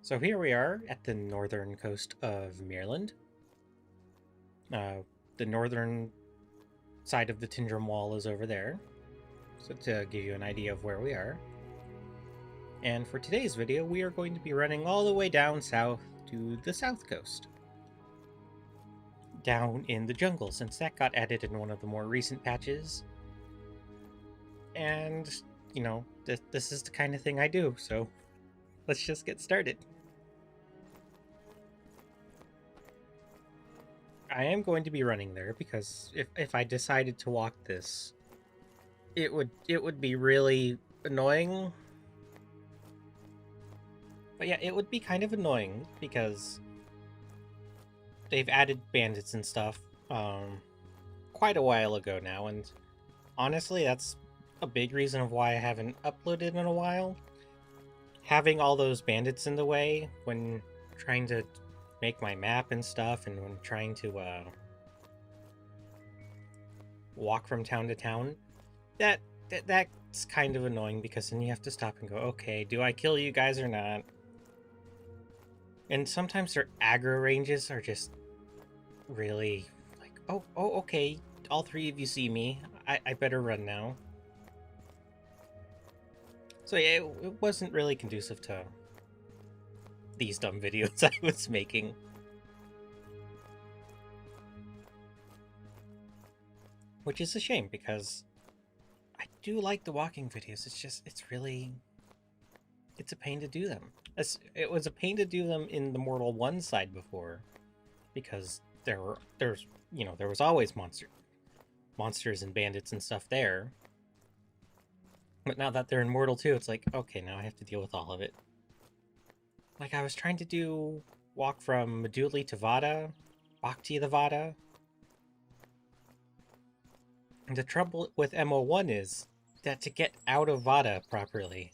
So here we are at the northern coast of Myrland. The northern side of the Tindrum Wall is over there, so to give you an idea of where we are. And for today's video, we are going to be running all the way down south to the south coast. Down in the jungle, since that got added in one of the more recent patches. And, you know, this is the kind of thing I do, so let's just get started. I am going to be running there because if I decided to walk this, it would be really annoying. But yeah, it would be kind of annoying because they've added bandits and stuff quite a while ago now, and honestly, that's a big reason of why I haven't uploaded in a while. Having all those bandits in the way when trying to make my map and stuff, and when trying to walk from town to town, that's kind of annoying because then you have to stop and go, okay, do I kill you guys or not? And sometimes their aggro ranges are just really like, oh, okay, all three of you see me. I better run now. So yeah, it wasn't really conducive to these dumb videos I was making. Which is a shame because I do like the walking videos. It's a pain to do them. It was a pain to do them in the Mortal 1 side before, because there was always monsters and bandits and stuff there. But now that they're in Mortal 2, it's like, okay, now I have to deal with all of it. Like, I was trying to walk from Meduli to Vada, Bhakti to Vada. And the trouble with MO1 is that to get out of Vada properly,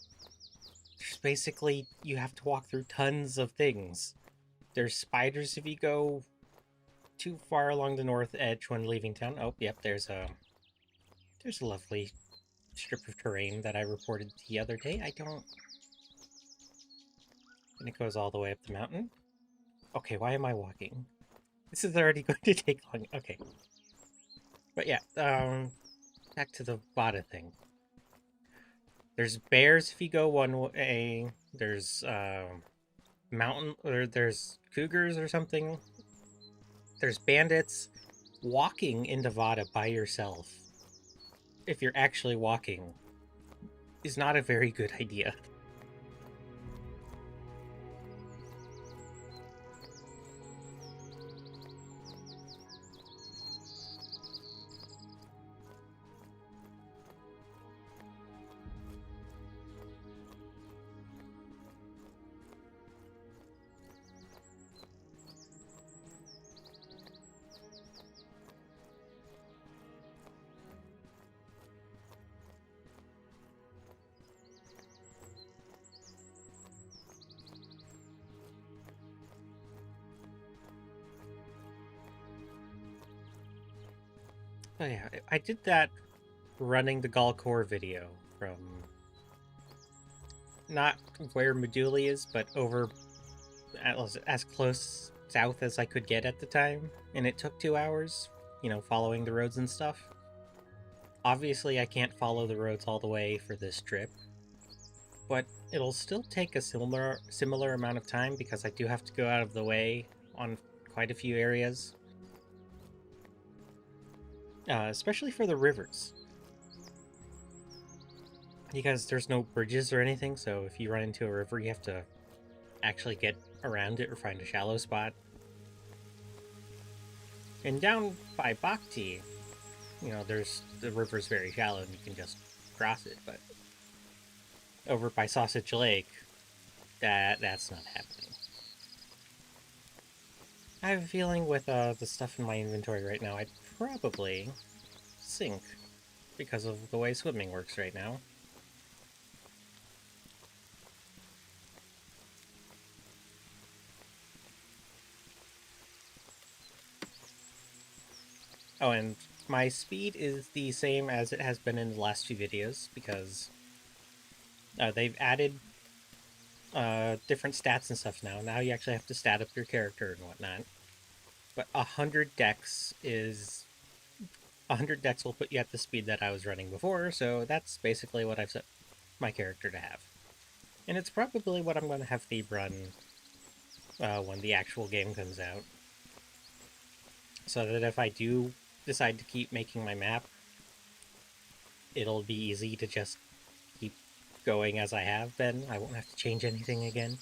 there's basically, you have to walk through tons of things. There's spiders if you go too far along the north edge when leaving town. Oh, yep, there's a lovely strip of terrain that I reported the other day. And it goes all the way up the mountain. Okay, why am I walking? This is already going to take long. Okay. But yeah, back to the Vada thing. There's bears if you go one way. There's there's cougars or something. There's bandits. Walking into Vada by yourself, if you're actually walking, is not a very good idea. Oh yeah, I did that running the Galkor video from not where Meduli is, but over as close south as I could get at the time, and it took 2 hours, following the roads and stuff. Obviously, I can't follow the roads all the way for this trip, but it'll still take a similar amount of time because I do have to go out of the way on quite a few areas. Especially for the rivers. Because there's no bridges or anything, so if you run into a river, you have to actually get around it or find a shallow spot. And down by Bhakti, the river's very shallow and you can just cross it, but over by Sausage Lake, that's not happening. I have a feeling with the stuff in my inventory right now, I'd probably sink because of the way swimming works right now. Oh, and my speed is the same as it has been in the last few videos because they've added different stats and stuff now. Now you actually have to stat up your character and whatnot. But 100 dex will put you at the speed that I was running before, so that's basically what I've set my character to have. And it's probably what I'm going to have Thebe run when the actual game comes out. So that if I do decide to keep making my map, it'll be easy to just keep going as I have been. I won't have to change anything again.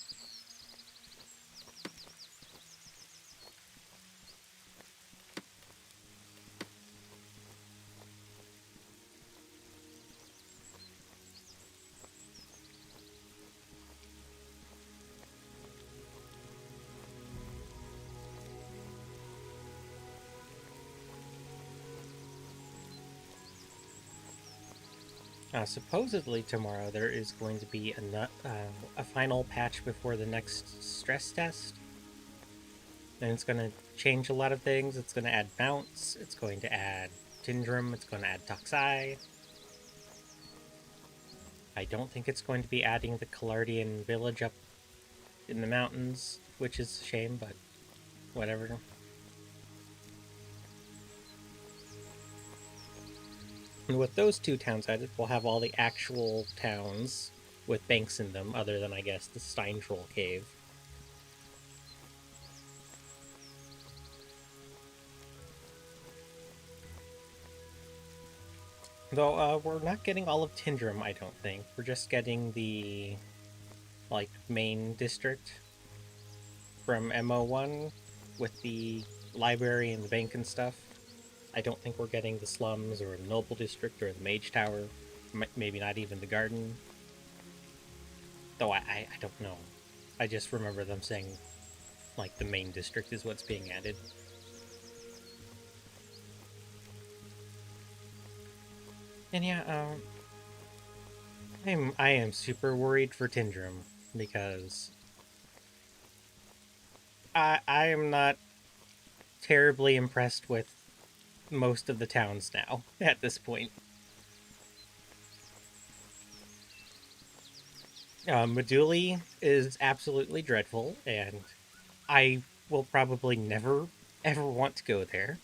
Supposedly tomorrow there is going to be a final patch before the next stress test. And it's going to change a lot of things. It's going to add mounts, it's going to add Tindrum, it's going to add Toxai. I don't think it's going to be adding the Calardian village up in the mountains, which is a shame, but whatever. And with those two towns added, we'll have all the actual towns with banks in them, other than, I guess, the Stein Troll Cave. Though, we're not getting all of Tindrum, I don't think. We're just getting the, main district from MO1 with the library and the bank and stuff. I don't think we're getting the slums or the noble district or the mage tower. Maybe not even the garden. Though I don't know. I just remember them saying, the main district is what's being added. And yeah, I am super worried for Tindrum because I am not terribly impressed with most of the towns now at this point. Meduli is absolutely dreadful, and I will probably never ever want to go there.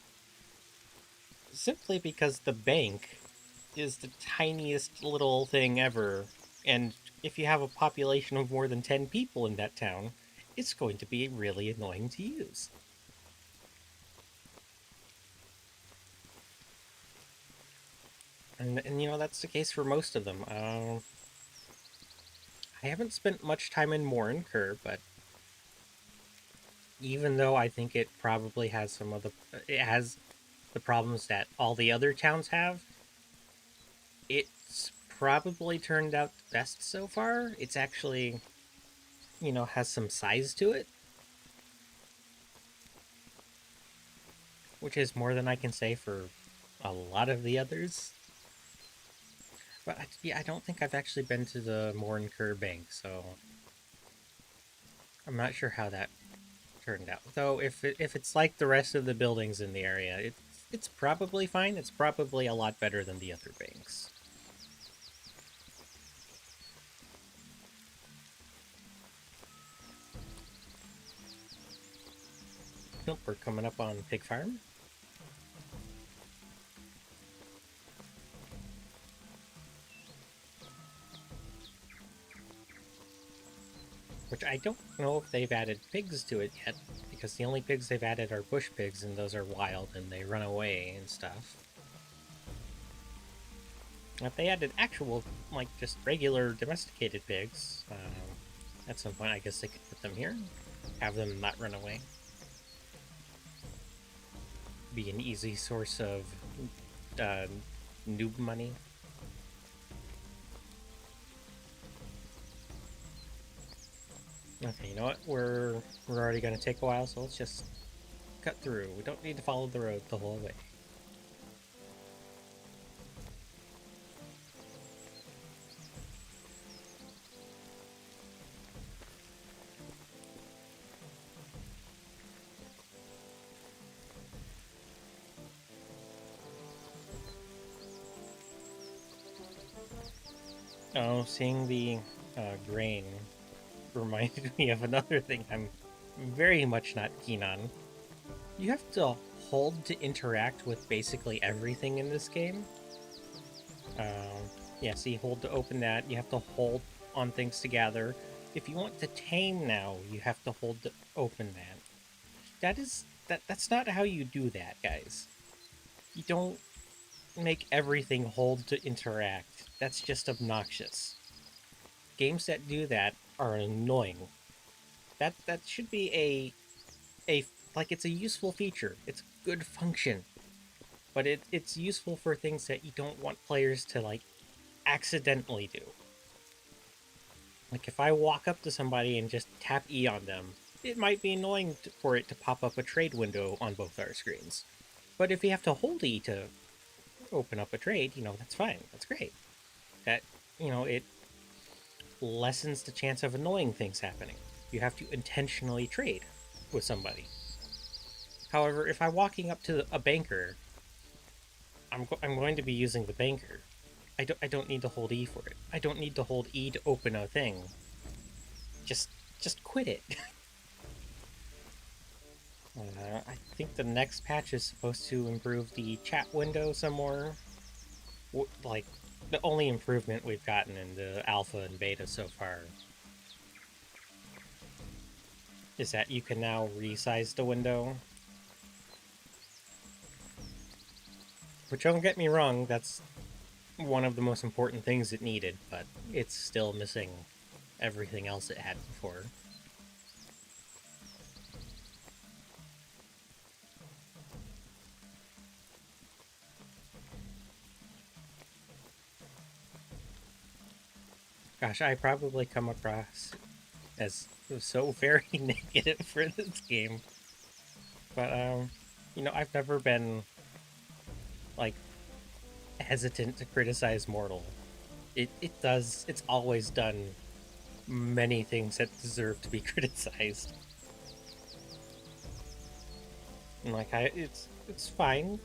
Simply because the bank is the tiniest little thing ever, and if you have a population of more than 10 people in that town, it's going to be really annoying to use. And you know, that's the case for most of them. I haven't spent much time in Moorland, but even though I think it probably has it has the problems that all the other towns have, it's probably turned out the best so far. It's actually, has some size to it, which is more than I can say for a lot of the others. But yeah, I don't think I've actually been to the Moorland Bank, so I'm not sure how that turned out. Though if it's like the rest of the buildings in the area, it's probably fine. It's probably a lot better than the other banks. Nope, we're coming up on Pig Farm. Which I don't know if they've added pigs to it yet, because the only pigs they've added are bush pigs, and those are wild, and they run away and stuff. If they added actual, just regular domesticated pigs, at some point I guess they could put them here, have them not run away. Be an easy source of noob money. Okay, you know what? We're already going to take a while, so let's just cut through. We don't need to follow the road the whole way. Oh, seeing the grain reminded me of another thing I'm very much not keen on. You have to hold to interact with basically everything in this game. Yeah, see, hold to open that. You have to hold on things to gather. If you want to tame now, you have to hold to open that. That's not how you do that, guys. You don't make everything hold to interact. That's just obnoxious. Games that do that are annoying. That should be a like it's a useful feature. It's a good function. But it's useful for things that you don't want players to like accidentally do. Like if I walk up to somebody and just tap E on them, it might be annoying for it to pop up a trade window on both our screens. But if you have to hold E to open up a trade, that's fine. That's great. That, it lessens the chance of annoying things happening. You have to intentionally trade with somebody. However, if I'm walking up to a banker, I'm going to be using the banker. I don't need to hold E for it. I don't need to hold E to open a thing. Just quit it. I think the next patch is supposed to improve the chat window some more. Like, the only improvement we've gotten in the alpha and beta so far is that you can now resize the window. Which, don't get me wrong, that's one of the most important things it needed, but it's still missing everything else it had before. Gosh, I probably come across as so very negative for this game. But, I've never been, like, hesitant to criticize Mortal. It's always done many things that deserve to be criticized. And, like, it's fine.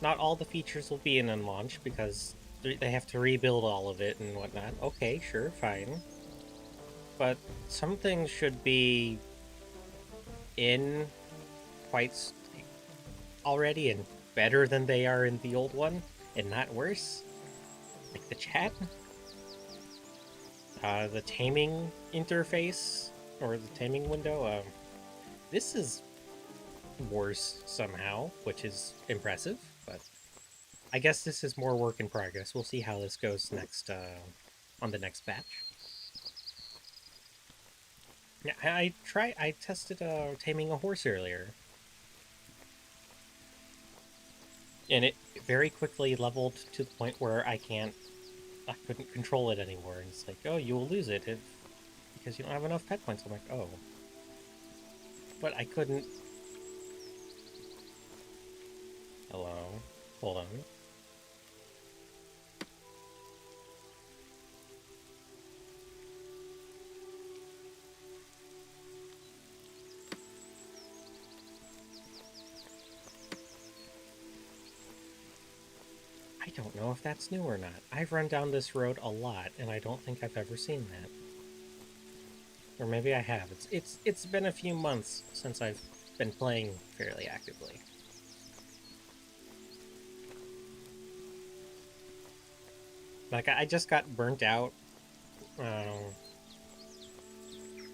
Not all the features will be in launch because they have to rebuild all of it and whatnot. Okay, sure, fine. But some things should be in quite already and better than they are in the old one, and not worse. Like the chat, the taming interface or the taming window. This is worse somehow, which is impressive. But I guess this is more work in progress. We'll see how this goes next on the next patch. Yeah, I tested taming a horse earlier, and it very quickly leveled to the point where I couldn't control it anymore. And it's like, oh, you will lose it because you don't have enough pet points. I'm like, oh, but I couldn't. Hello, hold on. I don't know if that's new or not. I've run down this road a lot, and I don't think I've ever seen that. Or maybe I have. It's been a few months since I've been playing fairly actively. Like, I just got burnt out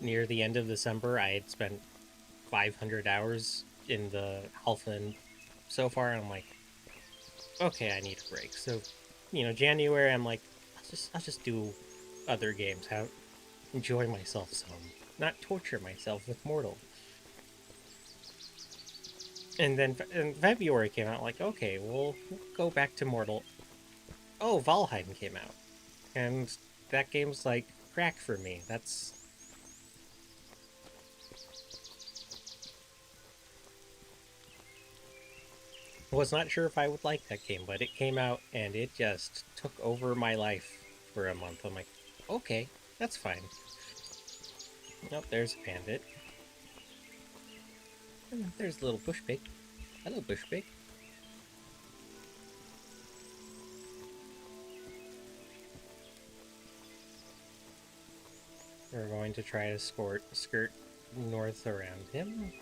near the end of December. I had spent 500 hours in the alpha and so far, and I'm like, okay, I need a break. So, January, I'm like, I'll just do other games, enjoy myself some, not torture myself with Mortal. And then in February came out, like, okay, we'll go back to Mortal. Oh, Valheim came out, and that game's like crack for me. Was not sure if I would like that game, but it came out and it just took over my life for a month. I'm like, okay, that's fine. Nope, there's a bandit. And there's a little bush pig. Hello, bush pig. we're going to try to skirt north around him.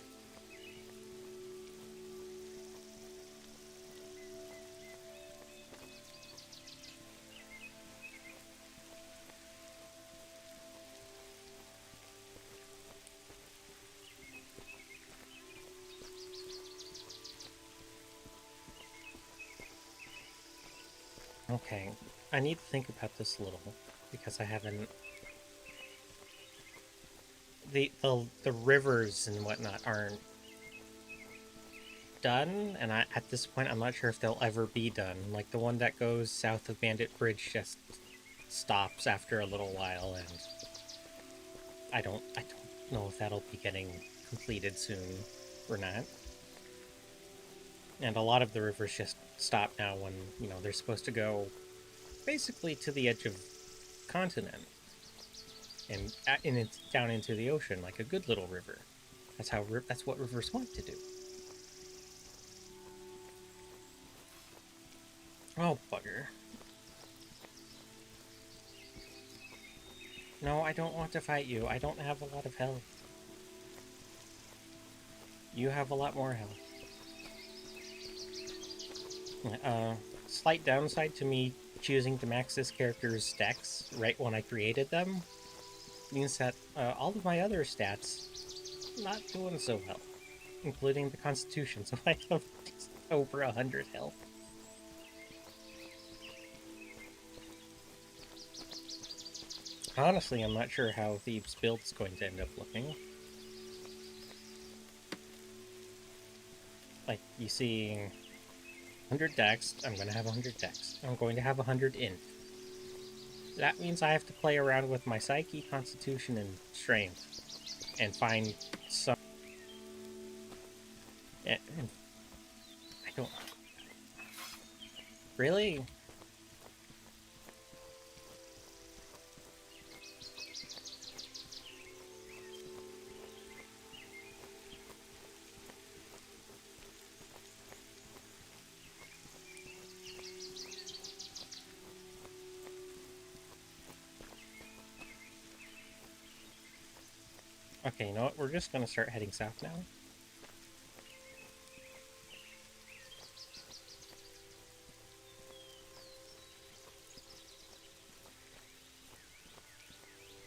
Okay, I need to think about this a little, because I haven't... The rivers and whatnot aren't done, and at this point I'm not sure if they'll ever be done. Like, the one that goes south of Bandit Bridge just stops after a little while, and I don't know if that'll be getting completed soon or not. And a lot of the rivers just stop now when, you know, they're supposed to go basically to the edge of continent and it's down into the ocean like a good little river. That's what rivers want to do. Oh, bugger. No, I don't want to fight you. I don't have a lot of health. You have a lot more health. Slight downside to me choosing to max this character's stats right when I created them means that all of my other stats not doing so well, including the Constitution, so I have over 100 health. Honestly, I'm not sure how Thebes' build's going to end up looking. Like, you see 100 dex, I'm going to have 100 dex. I'm going to have 100 int. That means I have to play around with my psyche, constitution, and strength, and find some... And I don't... Really? Okay, you know what? We're just going to start heading south now.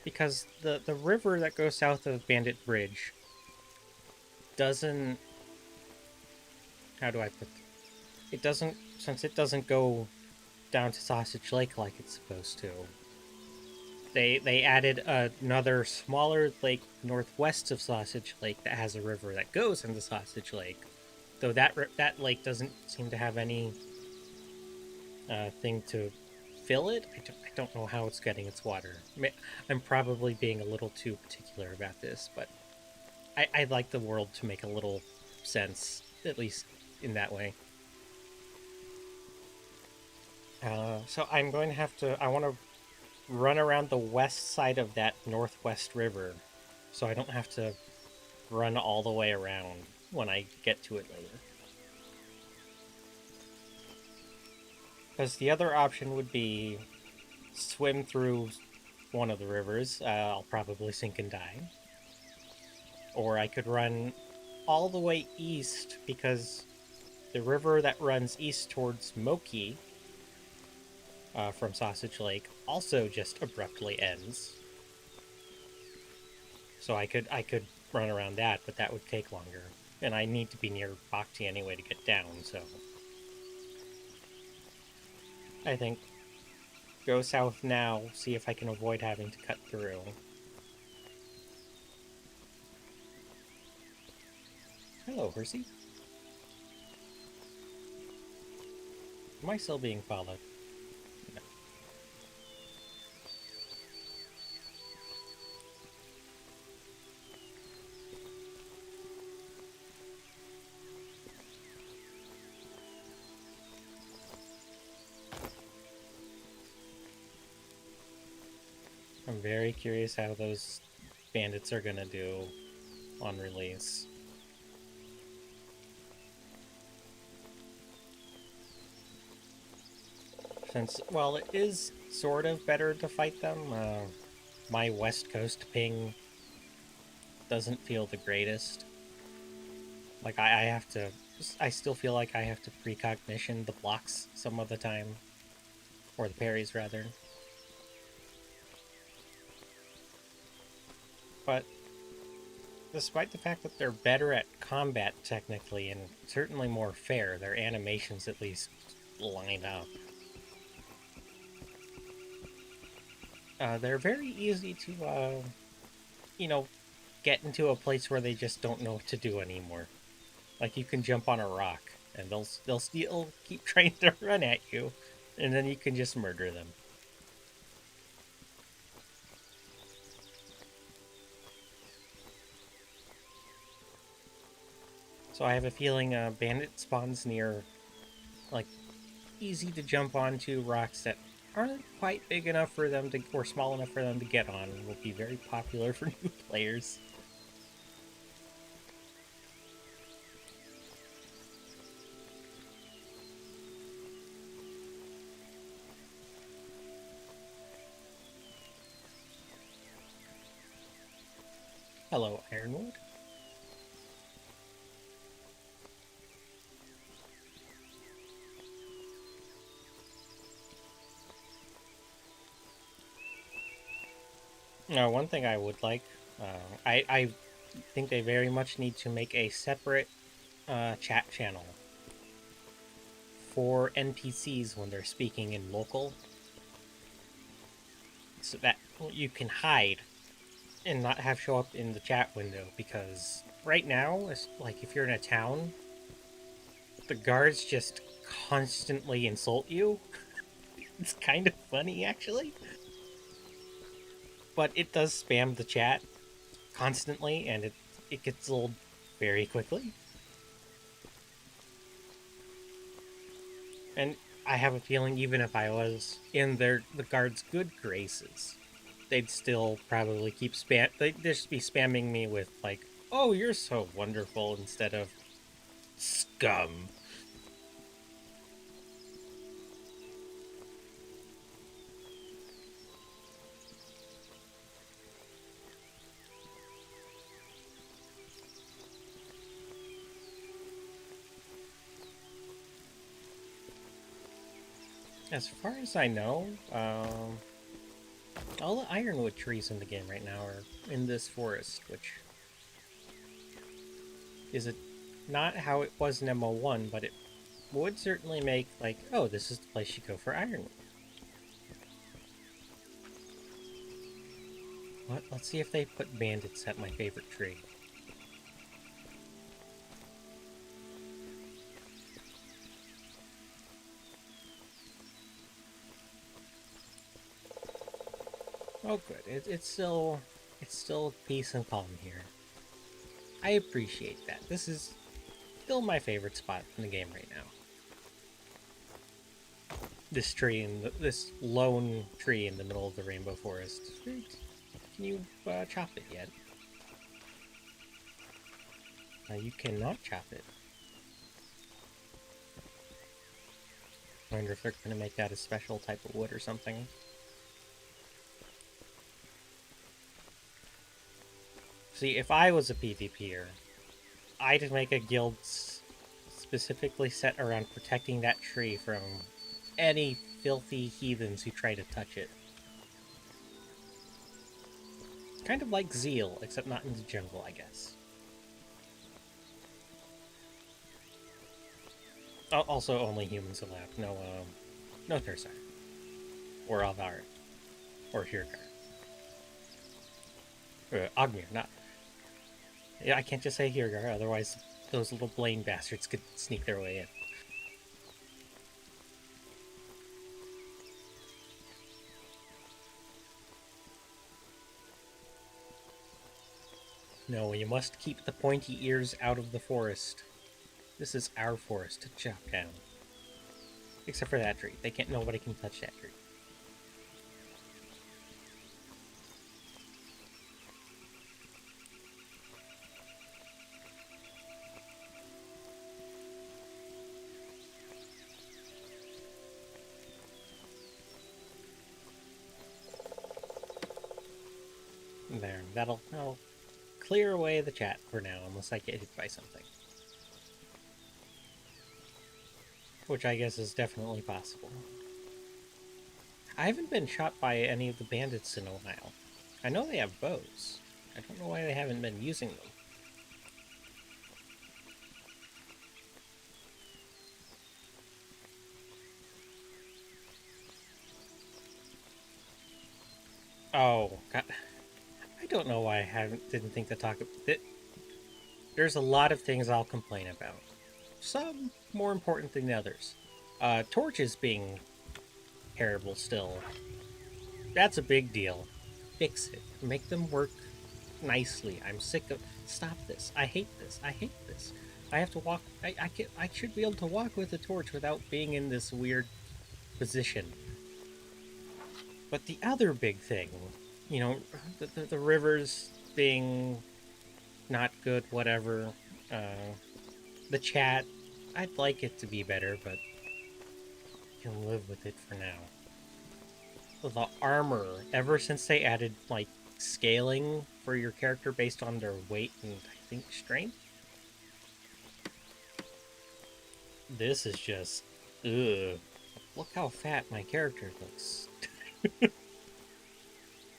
Because the river that goes south of Bandit Bridge doesn't... How do I put it? It doesn't... Since it doesn't go down to Sausage Lake like it's supposed to, they added another smaller lake northwest of Sausage Lake that has a river that goes into Sausage Lake. Though that lake doesn't seem to have any thing to fill it. I don't know how it's getting its water. I'm probably being a little too particular about this, but I'd like the world to make a little sense, at least in that way. So I'm going to have to... I want to run around the west side of that northwest river, so I don't have to run all the way around when I get to it later. Because the other option would be swim through one of the rivers. I'll probably sink and die. Or I could run all the way east, because the river that runs east towards Moki from Sausage Lake also just abruptly ends. So I could run around that, but that would take longer. And I need to be near Bhakti anyway to get down, so... I think go south now, see if I can avoid having to cut through. Hello, Hersey. Am I still being followed? No. I'm very curious how those bandits are gonna do on release. Since, well, it is sort of better to fight them, my West Coast ping doesn't feel the greatest. Like, I have to... I still feel like I have to precognition the blocks some of the time. Or the parries, rather. But despite the fact that they're better at combat, technically, and certainly more fair, their animations at least line up. They're very easy to, you know, get into a place where they just don't know what to do anymore. Like, you can jump on a rock, and they'll still keep trying to run at you, and then you can just murder them. So I have a feeling bandit spawns near, like, easy to jump onto rocks that aren't quite big enough for them to, or small enough for them to get on, will be very popular for new players. Hello, Ironwood. Now, one thing I would like, I think they very much need to make a separate chat channel for NPCs when they're speaking in local, so that you can hide and not have show up in the chat window. Because right now, like, if you're in a town, the guards just constantly insult you. It's kind of funny, actually. But it does spam the chat constantly, and it gets old very quickly. And I have a feeling even if I was in the guards' good graces, they'd still probably keep they'd just be spamming me with, like, "Oh, you're so wonderful," instead of "scum." As far as I know, all the ironwood trees in the game right now are in this forest, which is not how it was in MO1, but it would certainly make, like, oh, this is the place you go for ironwood. Let's see if they put bandits at my favorite tree. Oh, good. It's still peace and calm here. I appreciate that. This is still my favorite spot in the game right now. This tree and this lone tree in the middle of the rainbow forest. Can you chop it yet? You cannot chop it. I wonder if they're going to make that a special type of wood or something. See, if I was a PvPer, I'd make a guild specifically set around protecting that tree from any filthy heathens who try to touch it. Kind of like Zeal, except not in the jungle, I guess. Also, only humans allowed. No Tersar. Or Alvar. Or Hirgar. Ogmir, not... Yeah, I can't just say Hirgar, otherwise those little Blaine bastards could sneak their way in. No, you must keep the pointy ears out of the forest. This is our forest to chop down. Except for that tree. Nobody can touch that tree. That'll clear away the chat for now, unless I get hit by something. Which I guess is definitely possible. I haven't been shot by any of the bandits in a while. I know they have bows. I don't know why they haven't been using them. Oh, God. I don't know why didn't think to talk about it. There's a lot of things I'll complain about. Some more important than others. Torches being terrible still. That's a big deal. Fix it. Make them work nicely. I'm sick of... Stop this. I hate this. I hate this. I have to walk... I should be able to walk with a torch without being in this weird position. But the other big thing, you know, the rivers being not good, whatever. The chat, I'd like it to be better, but you can live with it for now. The armor, ever since they added, like, scaling for your character based on their weight and, I think, strength, this is just, ugh. Look how fat my character looks.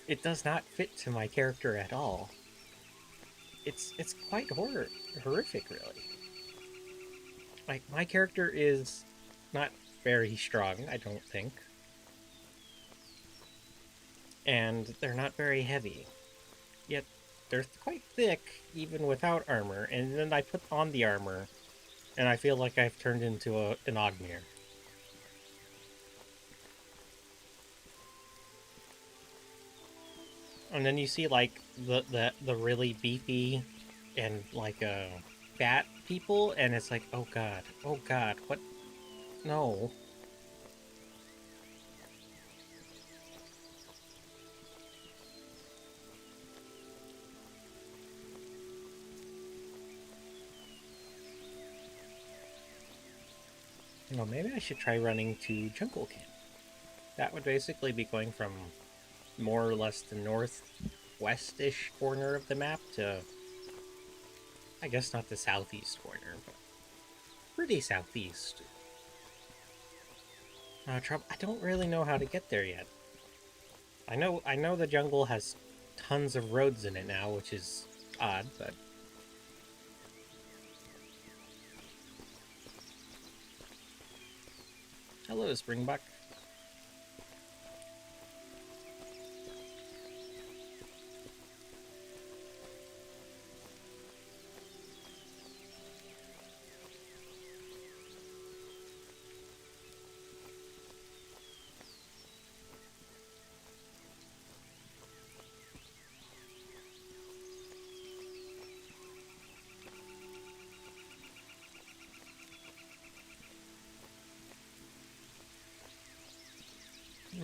It does not fit to my character at all. It's quite horrific, really. Like, my character is not very strong, I don't think. And they're not very heavy. Yet, they're quite thick, even without armor. And then I put on the armor, and I feel like I've turned into an Ogmere. And then you see, like, the really beefy and, like, fat people, and it's like, oh god, what? No. Well, maybe I should try running to Jungle Camp. That would basically be going from more or less the northwest-ish corner of the map to, I guess not the southeast corner, but pretty southeast. I don't really know how to get there yet. I know the jungle has tons of roads in it now, which is odd, but... Hello, Springbuck.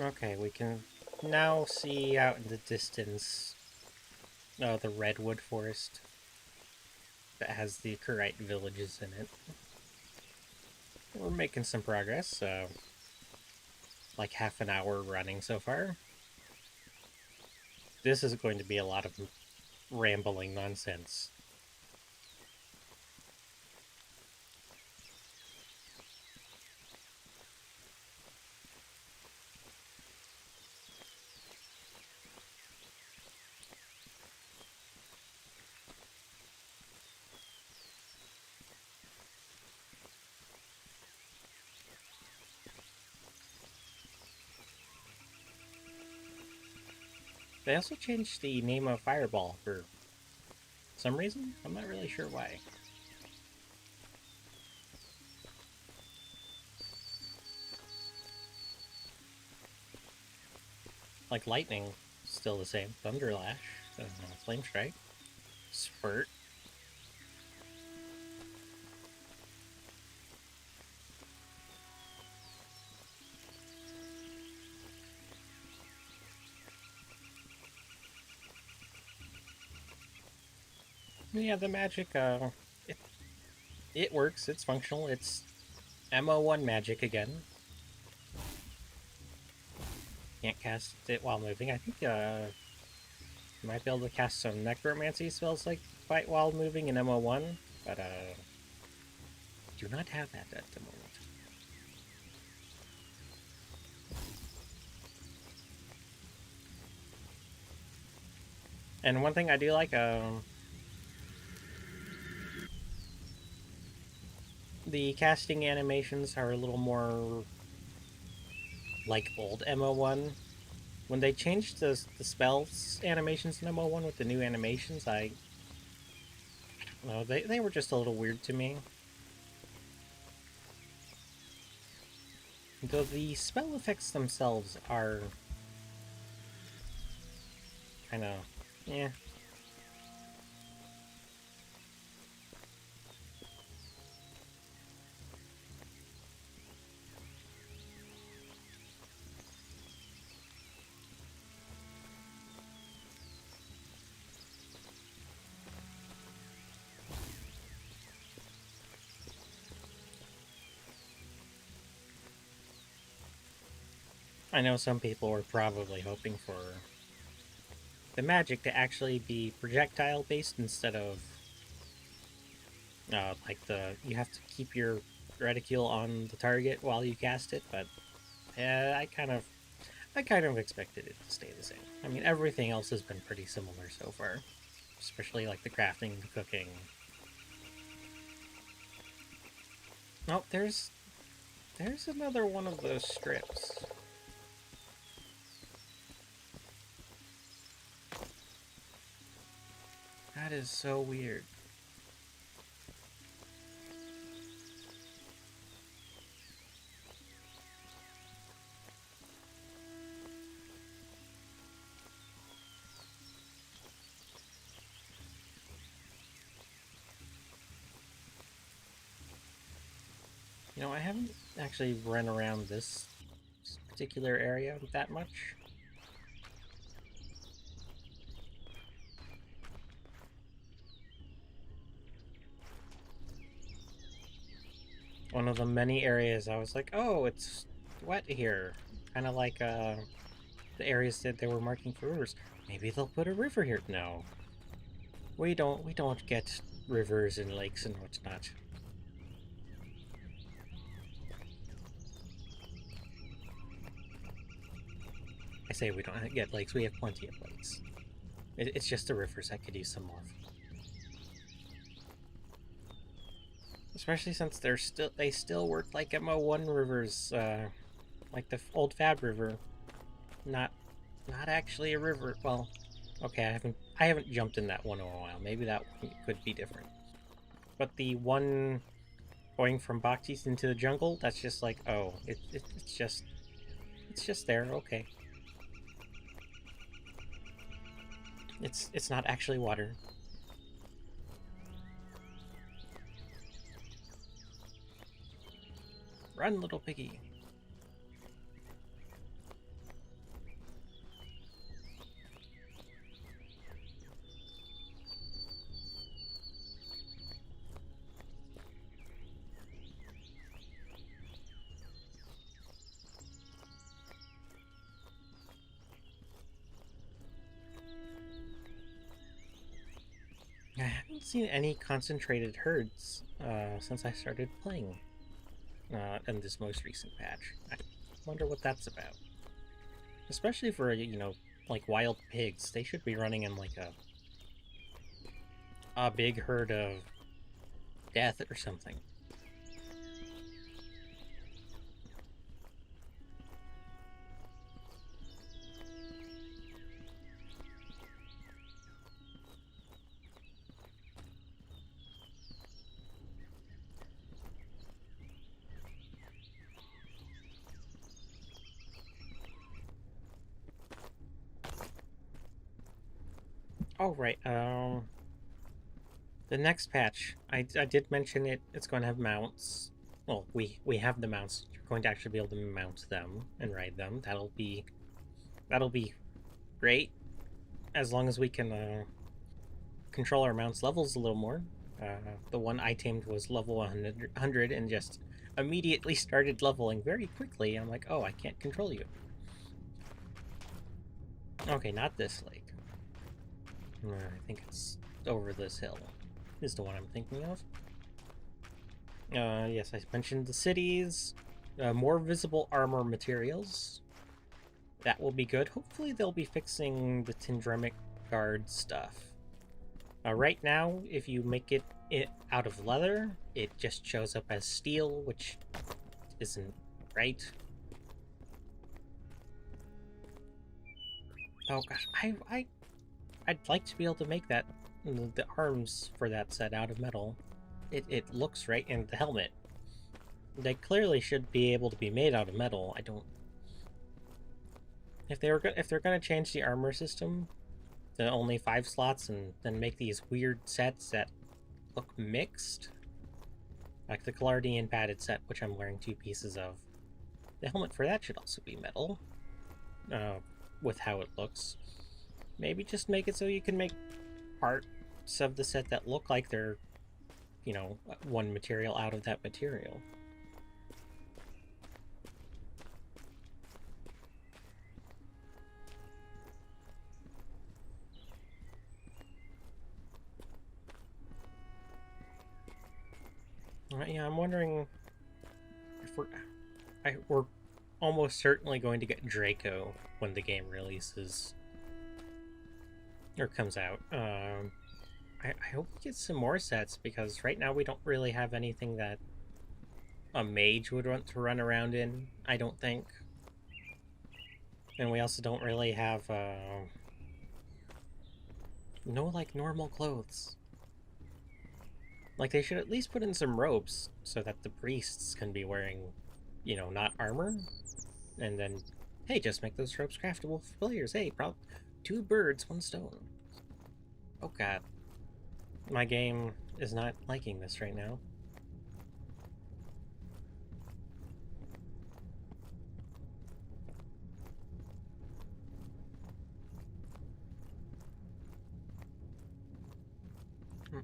Okay, we can now see out in the distance the redwood forest that has the Kurite villages in it. We're making some progress, like half an hour running so far. This is going to be a lot of rambling nonsense. They also changed the name of Fireball for some reason. I'm not really sure why. Like lightning, still the same. Thunderlash, Flame Strike, Spurt. Yeah, the magic, it works, it's functional, it's MO1 magic again. Can't cast it while moving. I think, Might be able to cast some necromancy spells like fight while moving in MO1, but do not have that at the moment. And one thing I do like, the casting animations are a little more like old MO1. When they changed the spells animations in MO1 with the new animations, I don't know, they were just a little weird to me. Though the spell effects themselves are kind of, yeah. I know some people were probably hoping for the magic to actually be projectile based instead of like you have to keep your reticule on the target while you cast it, but I kind of expected it to stay the same. I mean, everything else has been pretty similar so far, especially like the crafting, the cooking. Oh, there's another one of those strips. That is so weird. You know, I haven't actually run around this particular area that much. One of the many areas I was like, oh, it's wet here. Kind of like the areas that they were marking for rivers. Maybe they'll put a river here. No. We don't get rivers and lakes and whatnot. I say we don't get lakes, we have plenty of lakes. It's just the rivers I could use some more. Especially since they still work like MO1 rivers, like the old Fab River. Not actually a river. Well, okay, I haven't jumped in that one in a while. Maybe that one could be different. But the one going from Bhaktis into the jungle, that's just like, oh, it's just there. Okay. It's not actually water. Run, little piggy. I haven't seen any concentrated herds since I started playing in this most recent patch. I wonder what that's about. Especially for, you know, like wild pigs. They should be running in like a big herd of death or something. Oh, right. The next patch, I did mention it. It's going to have mounts. Well, we have the mounts. You're going to actually be able to mount them and ride them. That'll be great, as long as we can control our mounts levels a little more. The one I tamed was level 100 and just immediately started leveling very quickly. I'm like, oh, I can't control you. Okay, not this lake. I think it's over this hill, is the one I'm thinking of. Yes, I mentioned the cities. More visible armor materials. That will be good. Hopefully they'll be fixing the Tindremic Guard stuff. Right now, if you make it out of leather, it just shows up as steel, which isn't right. Oh gosh, I'd like to be able to make that, the arms for that set out of metal. It looks right, and the helmet. They clearly should be able to be made out of metal. I don't. If they're gonna change the armor system to only 5 slots and then make these weird sets that look mixed, like the Calardian padded set, which I'm wearing 2 pieces of, the helmet for that should also be metal. With how it looks, maybe just make it so you can make parts of the set that look like they're, one material out of that material. Yeah, I'm wondering if we're almost certainly going to get Draco when the game releases or comes out. I hope we get some more sets, because right now we don't really have anything that a mage would want to run around in, I don't think. And we also don't really have no, like, normal clothes. Like, they should at least put in some robes so that the priests can be wearing, not armor. And then, hey, just make those robes craftable for players. Hey, 2 birds, 1 stone. Oh god. My game is not liking this right now.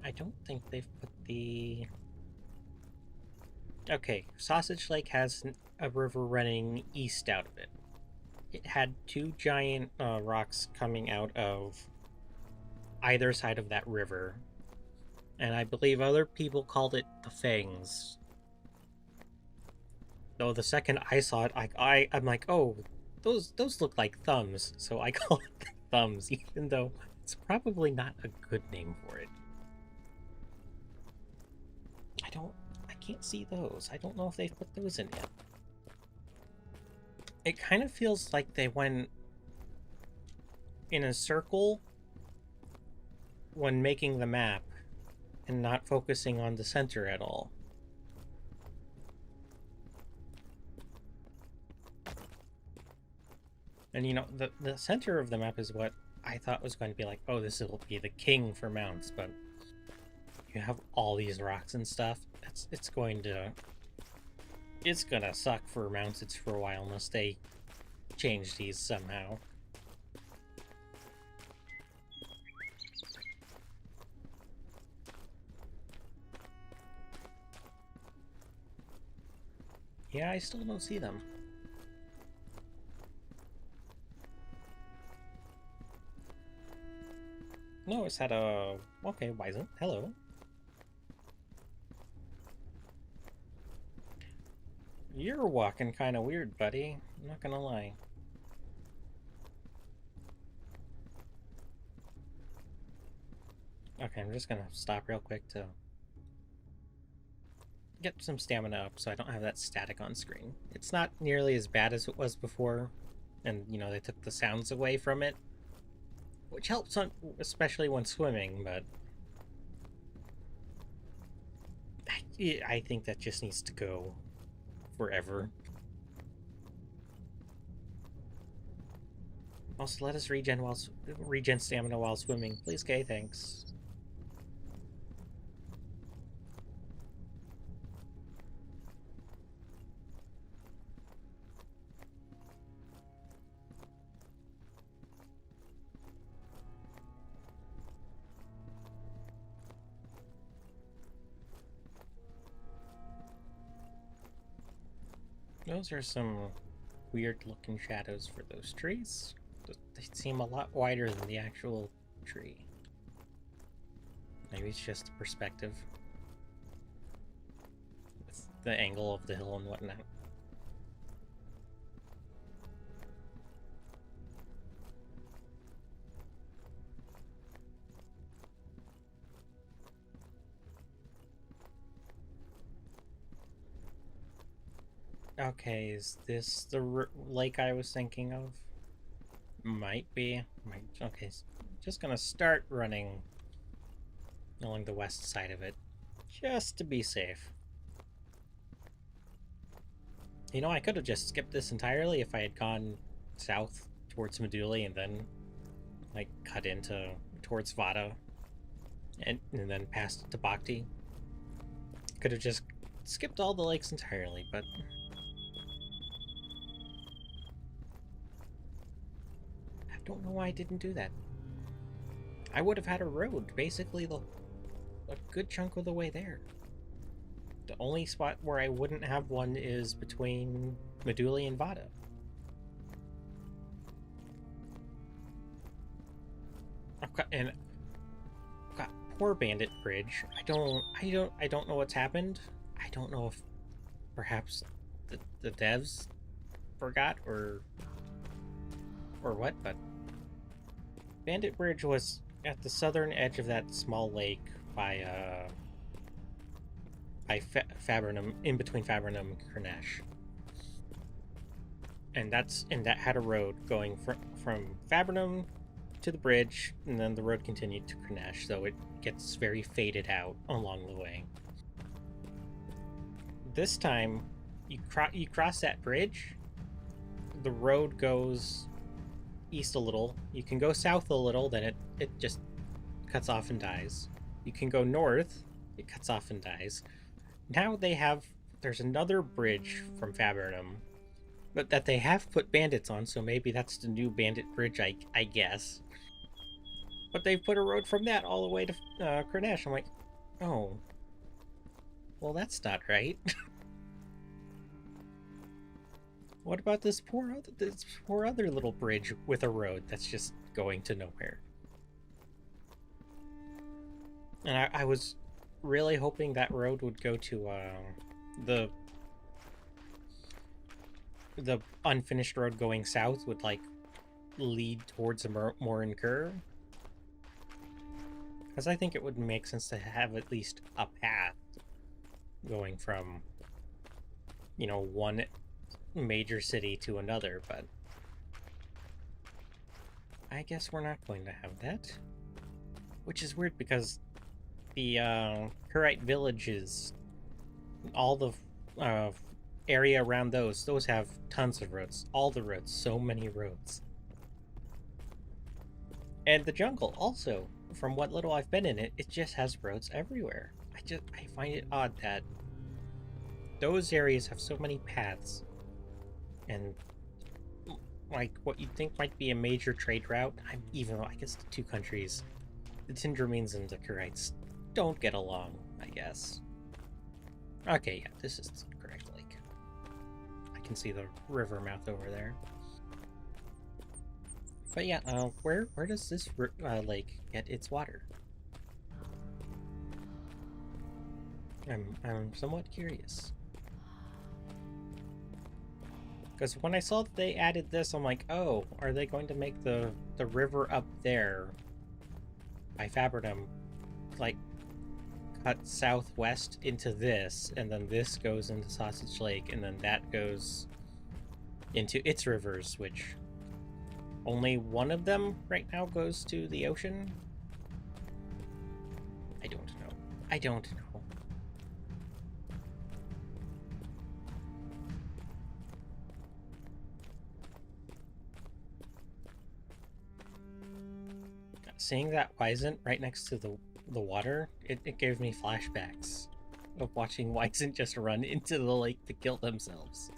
I don't think they've put the... Okay, Sausage Lake has a river running east out of it. It had 2 giant rocks coming out of either side of that river. And I believe other people called it the Fangs. Though the second I saw it, I'm like, oh, those look like thumbs, so I call it thumbs, even though it's probably not a good name for it. I can't see those. I don't know if they've put those in yet. It kind of feels like they went in a circle when making the map and not focusing on the center at all. And the center of the map is what I thought was going to be like, oh, this will be the king for mounts, but you have all these rocks and stuff. It's gonna suck for mounts for a while unless they change these somehow. Yeah, I still don't see them. No, it's at a... Okay, Wyzen. Hello. You're walking kind of weird, buddy. I'm not gonna lie. Okay, I'm just gonna stop real quick to get some stamina up so I don't have that static on screen. It's not nearly as bad as it was before, and, they took the sounds away from it, which helps, especially when swimming, but I think that just needs to go forever. Also, let us regen stamina while swimming. Please, Kay, thanks. Those are some weird-looking shadows for those trees. They seem a lot wider than the actual tree. Maybe it's just perspective. With the angle of the hill and whatnot. Okay, is this the lake I was thinking of? Might be. Okay, just gonna start running along the west side of it, just to be safe. You know, I could have just skipped this entirely if I had gone south towards Meduli and then, like, cut into towards Vada and then passed to Bhakti. Could have just skipped all the lakes entirely, but I don't know why I didn't do that. I would have had a road basically a good chunk of the way there. The only spot where I wouldn't have one is between Meduli and Vada. And got poor Bandit Bridge. I don't know what's happened. I don't know if perhaps the devs forgot or what, but Bandit Bridge was at the southern edge of that small lake by Fabrinum, in between Fabrinum and Kernesh. And that had a road going from Fabrinum to the bridge, and then the road continued to Kernesh, so it gets very faded out along the way. This time, you cross that bridge, the road goes east a little. You can go south a little, then it just cuts off and dies. You can go north, it cuts off and dies. Now there's another bridge from Fabrinum, but that they have put bandits on, so maybe that's the new bandit bridge, I guess. But they've put a road from that all the way to Kernesh. I'm like, oh, well, that's not right. What about this poor other little bridge with a road that's just going to nowhere? And I was really hoping that road would go to the unfinished road going south would, like, lead towards a Moorland curve. Because I think it would make sense to have at least a path going from, you know, one major city to another, but I guess we're not going to have that. Which is weird because the Kurite villages, all the area around those have tons of roads. All the roads, so many roads. And the jungle also, from what little I've been in it, it just has roads everywhere. I find it odd that those areas have so many paths, and like what you'd think might be a major trade route, even though I guess the two countries, the Tindramines and the Kurites, don't get along, I guess. Okay, yeah, this is the correct lake. I can see the river mouth over there. But yeah, where does this lake get its water? I'm somewhat curious. Because when I saw that they added this, I'm like, oh, are they going to make the river up there by Fabrinum, like, cut southwest into this, and then this goes into Sausage Lake, and then that goes into its rivers, which only one of them right now goes to the ocean? I don't know. I don't know. Seeing that Wyzant right next to the water, it gave me flashbacks of watching Wyzant just run into the lake to kill themselves.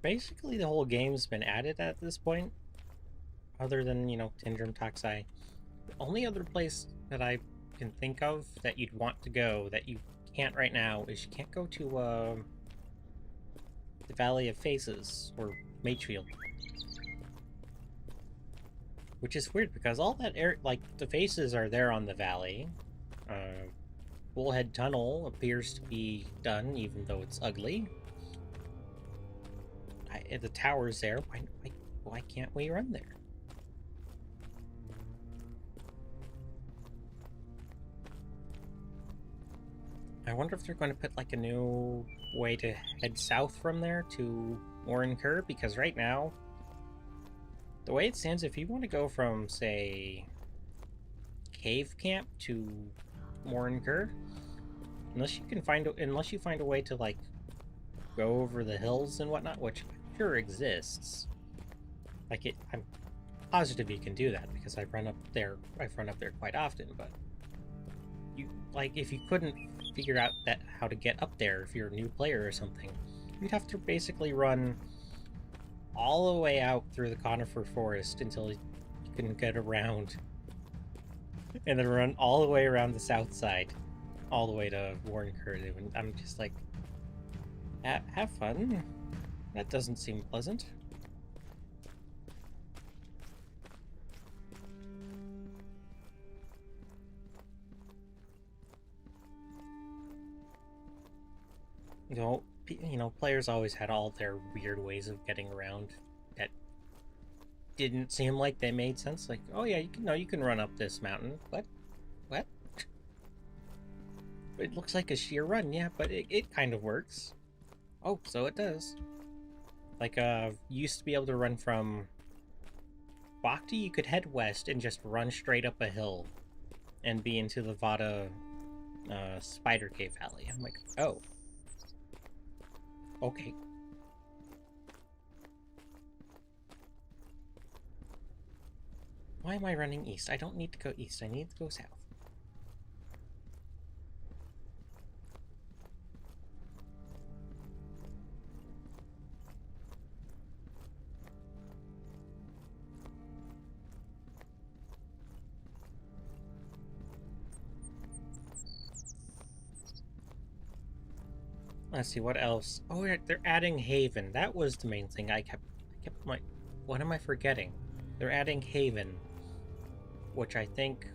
basically the whole game's been added at this point, other than, you know, Tindrum Toxai. The only other place that I can think of that you'd want to go that you can't right now is you can't go to the Valley of Faces, or Magefield. Which is weird, because all that air, like, the faces are there on the valley. Bullhead Tunnel appears to be done, even though it's ugly. The tower's there. Why can't we run there? I wonder if they're going to put, like, a new way to head south from there to Moorland, because right now, the way it stands, if you want to go from, say, Cave Camp to Moorland, unless you find a way to, like, go over the hills and whatnot, which I'm sure exists. Like, I'm positive you can do that, because I've run up there quite often, but if you couldn't figure out how to get up there if you're a new player or something, you'd have to basically run all the way out through the conifer forest until you couldn't get around, and then run all the way around the south side, all the way to Moorland. And I'm just like, have fun. That doesn't seem pleasant. You know, players always had all their weird ways of getting around that didn't seem like they made sense. Like, oh yeah, you can run up this mountain. What? It looks like a sheer run, yeah, but it kind of works. Oh, so it does. Like, you used to be able to run from Bhakti, you could head west and just run straight up a hill and be into the Vada Spider Cave Valley. I'm like, oh. Okay. Why am I running east? I don't need to go east. I need to go south. Let's see, what else? Oh, they're adding Haven. That was the main thing. What am I forgetting? They're adding Haven, which I think...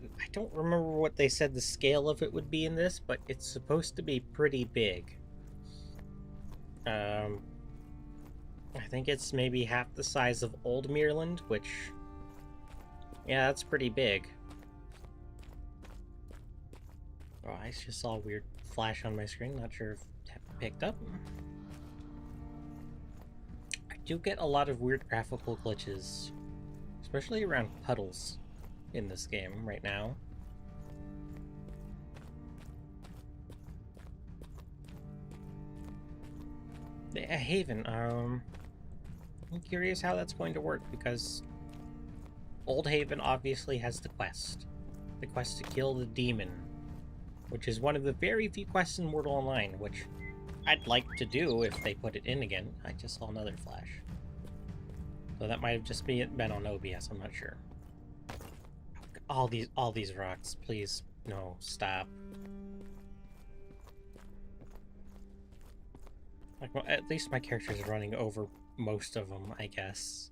I don't remember what they said the scale of it would be in this, but it's supposed to be pretty big. I think it's maybe half the size of Old Myrland, which... yeah, that's pretty big. Oh, I just saw a weird flash on my screen. Not sure if that picked up. I do get a lot of weird graphical glitches, especially around puddles in this game right now. Yeah, Haven. I'm curious how that's going to work, because Old Haven obviously has the quest to kill the demon, which is one of the very few quests in Mortal Online, which I'd like to do if they put it in again. I just saw another flash. So that might have just been on OBS, I'm not sure. All these rocks, please. No, stop. Like, well, at least my character's running over most of them, I guess.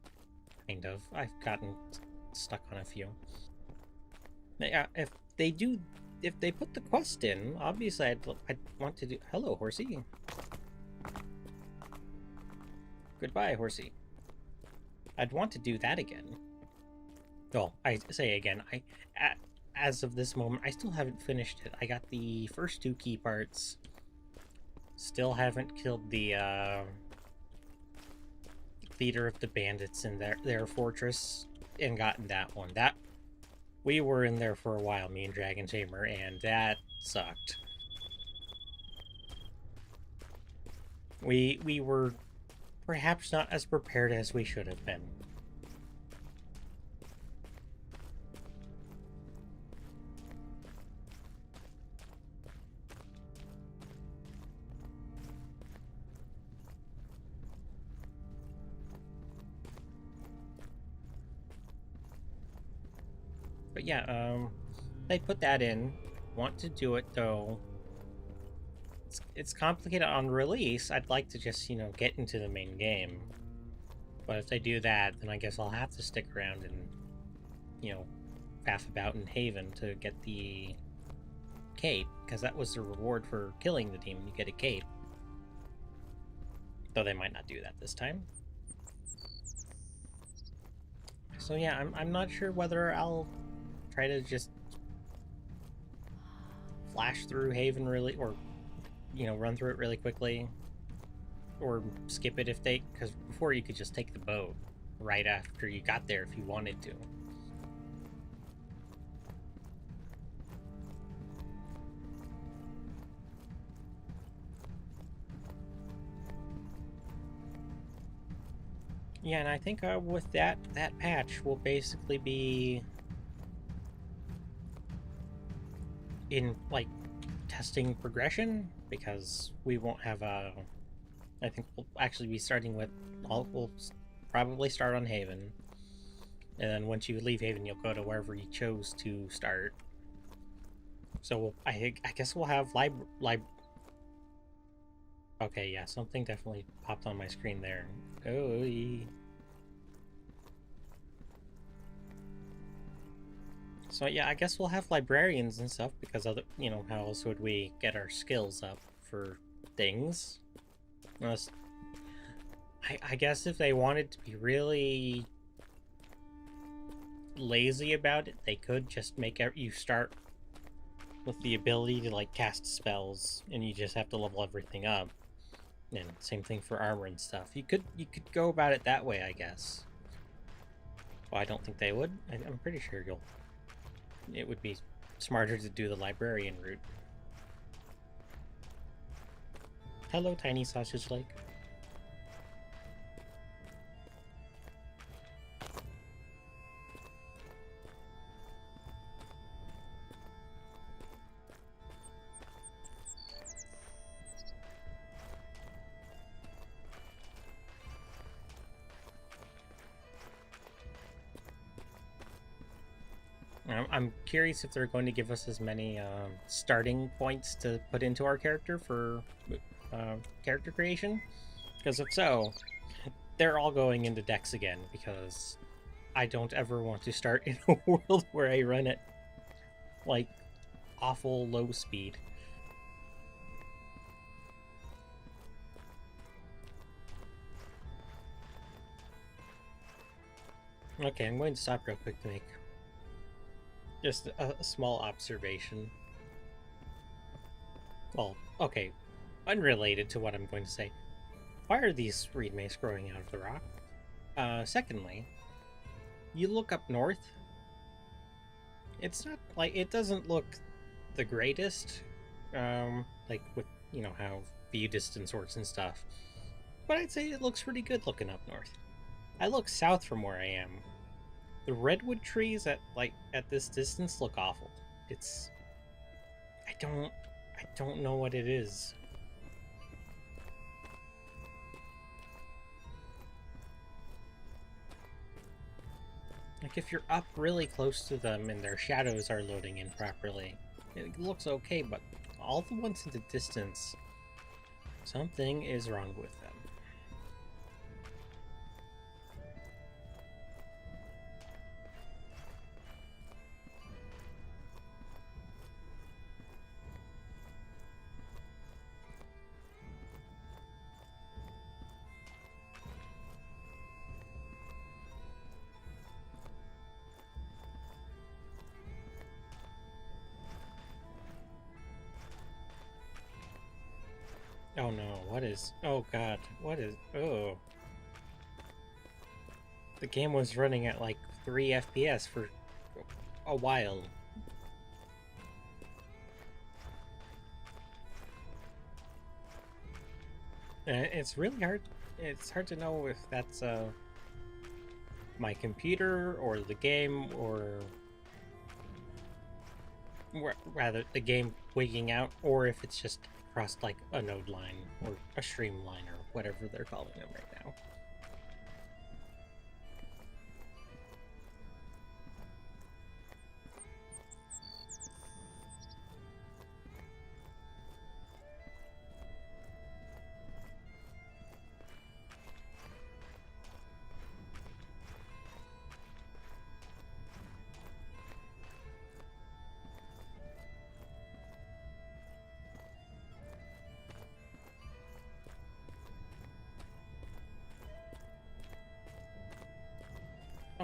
Kind of. I've gotten stuck on a few. Yeah, if they put the quest in, obviously I'd want to do... Hello, horsey. Goodbye, horsey. I'd want to do that again. Well, I say again, as of this moment, I still haven't finished it. I got the first 2 key parts. Still haven't killed the leader of the bandits in their fortress and gotten that one. We were in there for a while, me and Dragon Tamer, and that sucked. We were perhaps not as prepared as we should have been. But yeah, they put that in. Want to do it though. It's complicated on release. I'd like to just, you know, get into the main game. But if they do that, then I guess I'll have to stick around and, you know, faff about in Haven to get the cape, because that was the reward for killing the demon. You get a cape. Though they might not do that this time. So yeah, I'm not sure whether I'll try to just flash through Haven really, or, you know, run through it really quickly, or skip it if they, because before you could just take the boat right after you got there if you wanted to. Yeah, and I think with that patch will basically be in like testing progression, because we won't have a. I think we'll actually be starting with. We'll probably start on Haven, and then once you leave Haven, you'll go to wherever you chose to start. So I guess we'll have Okay, yeah, something definitely popped on my screen there. Oh. So yeah, I guess we'll have librarians and stuff, because other, you know, how else would we get our skills up for things? Unless, I guess if they wanted to be really lazy about it, they could just make you start with the ability to like cast spells, and you just have to level everything up. And same thing for armor and stuff. You could go about it that way, I guess. Well, I don't think they would. I'm pretty sure it would be smarter to do the librarian route. Hello, Tiny Sausage Lake. I'm curious if they're going to give us as many starting points to put into our character for character creation. Because if so, they're all going into decks again, because I don't ever want to start in a world where I run at like awful low speed. Okay, I'm going to stop real quick to make just a small observation. Well, okay, unrelated to what I'm going to say. Why are these reed mace growing out of the rock? Secondly, you look up north. It's not like, it doesn't look the greatest, like with, you know, how view distance works and stuff. But I'd say it looks pretty good looking up north. I look south from where I am. The redwood trees at this distance look awful. It's, I don't know what it is. Like, if you're up really close to them and their shadows are loading in properly, it looks okay, but all the ones in the distance, something is wrong with them. Oh no, what is... Oh god, what is... Oh. The game was running at like 3 FPS for a while. It's really hard... It's hard to know if that's my computer or the game, or... rather, the game wigging out, or if it's just across like a node line or a streamline or whatever they're calling them right now.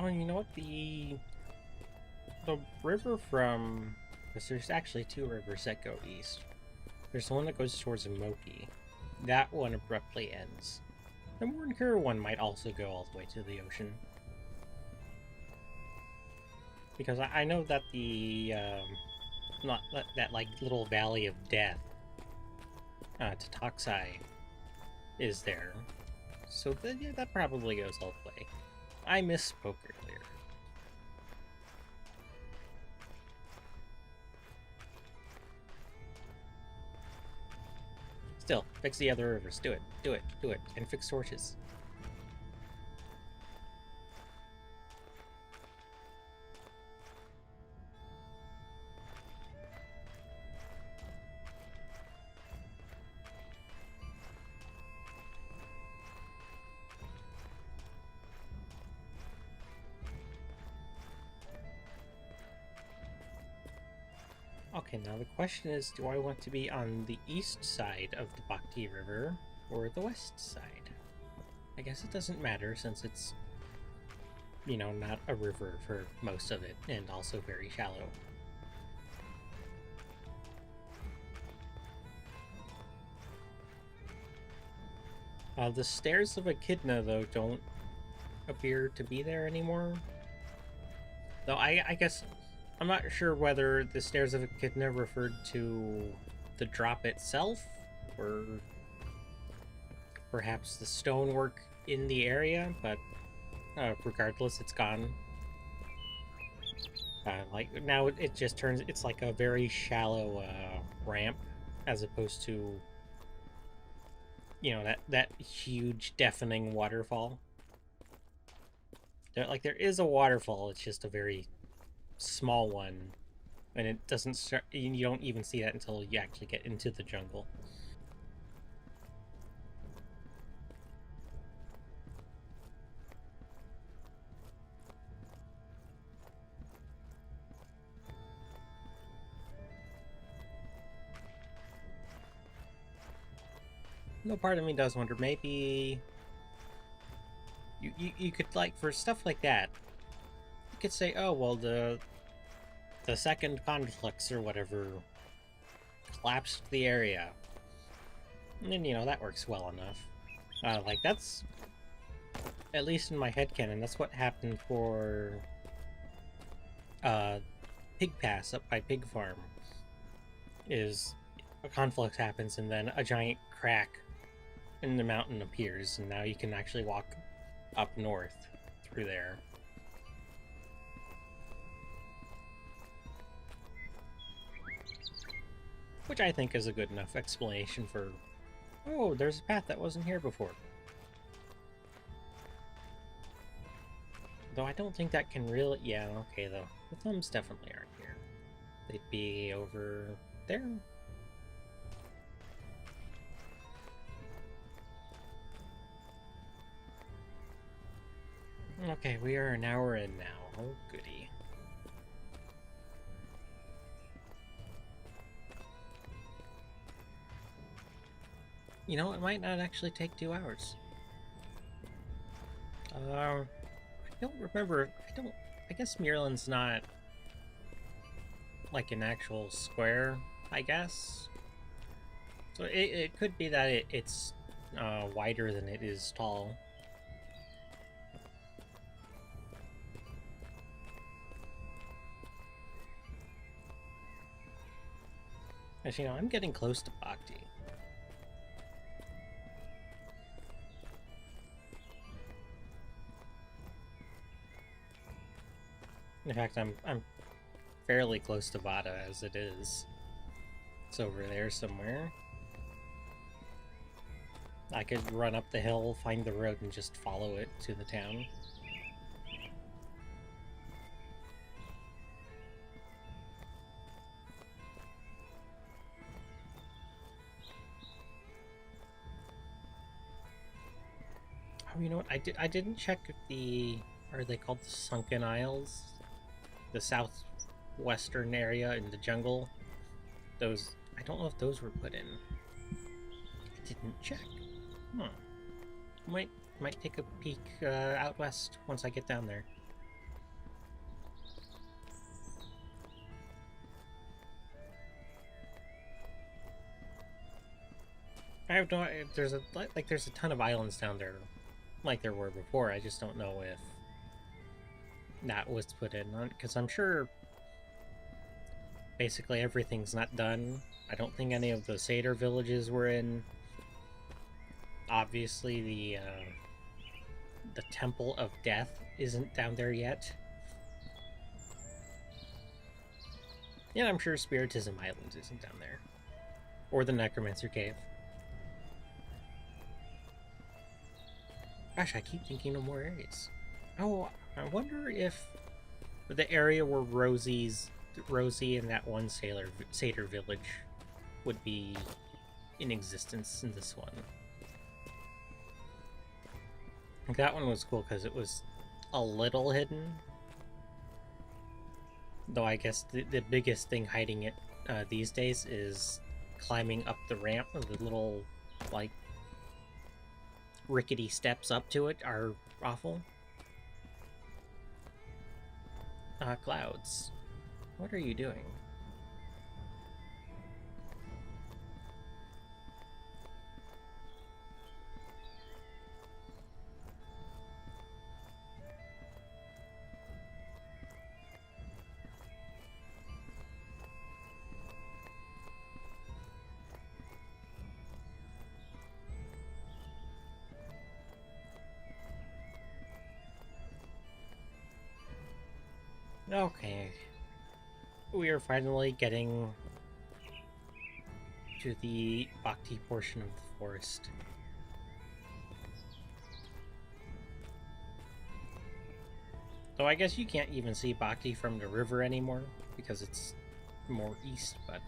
Oh, you know what? The river from... Because there's actually two rivers that go east. There's the one that goes towards Moki. That one abruptly ends. The Moorland one might also go all the way to the ocean. Because I know that the... not that like little valley of death, Tatoxai, is there. So yeah, that probably goes all the way. I misspoke earlier. Still, fix the other rivers. Do it, do it, do it, and fix torches. Okay, now the question is, do I want to be on the east side of the Bhakti River or the west side? I guess it doesn't matter since it's, you know, not a river for most of it and also very shallow. The Stairs of Echidna, though, don't appear to be there anymore. Though I guess I'm not sure whether the Stairs of Echidna referred to the drop itself, or perhaps the stonework in the area, but regardless, it's gone. Like, now it just turns, it's like a very shallow ramp, as opposed to, you know, that huge, deafening waterfall. There is a waterfall, it's just a very small one, and it doesn't start, you don't even see that until you actually get into the jungle. No, part of me does wonder, maybe you could, like, for stuff like that, you could say, oh, well, the second conflicts or whatever collapsed the area. And, you know, that works well enough. Like, that's, at least in my headcanon, that's what happened for Pig Pass up by Pig Farm. Is a conflict happens and then a giant crack in the mountain appears, and now you can actually walk up north through there. Which I think is a good enough explanation for, oh, there's a path that wasn't here before. Though I don't think that can really... Yeah, okay, though. The thumbs definitely aren't here. They'd be over there. Okay, we are an hour in now. Oh, goody. You know, it might not actually take 2 hours. I don't remember. I guess Myrland's not like an actual square, I guess. So it could be that it's wider than it is tall. Actually, you know, I'm getting close to Bhakti. In fact, I'm fairly close to Vada as it is. It's over there somewhere. I could run up the hill, find the road, and just follow it to the town. Oh, you know what? I didn't check if are they called the Sunken Isles? The southwestern area in the jungle. Those, I don't know if those were put in. I didn't check. Might take a peek out west once I get down there. I have no. There's a there's a ton of islands down there, like there were before. I just don't know if that was put in because I'm sure basically everything's not done. I don't think any of the satyr villages were in. Obviously, the Temple of Death isn't down there yet. Yeah, I'm sure Spiritism Islands isn't down there. Or the Necromancer Cave. Gosh, I keep thinking of more areas. Oh, I wonder if the area where Rosie and that one satyr village would be in existence in this one. That one was cool because it was a little hidden. Though I guess the biggest thing hiding it these days is climbing up the ramp. The little, like, rickety steps up to it are awful. Clouds. What are you doing? Okay. We are finally getting to the Bhakti portion of the forest. Though I guess you can't even see Bhakti from the river anymore because it's more east, but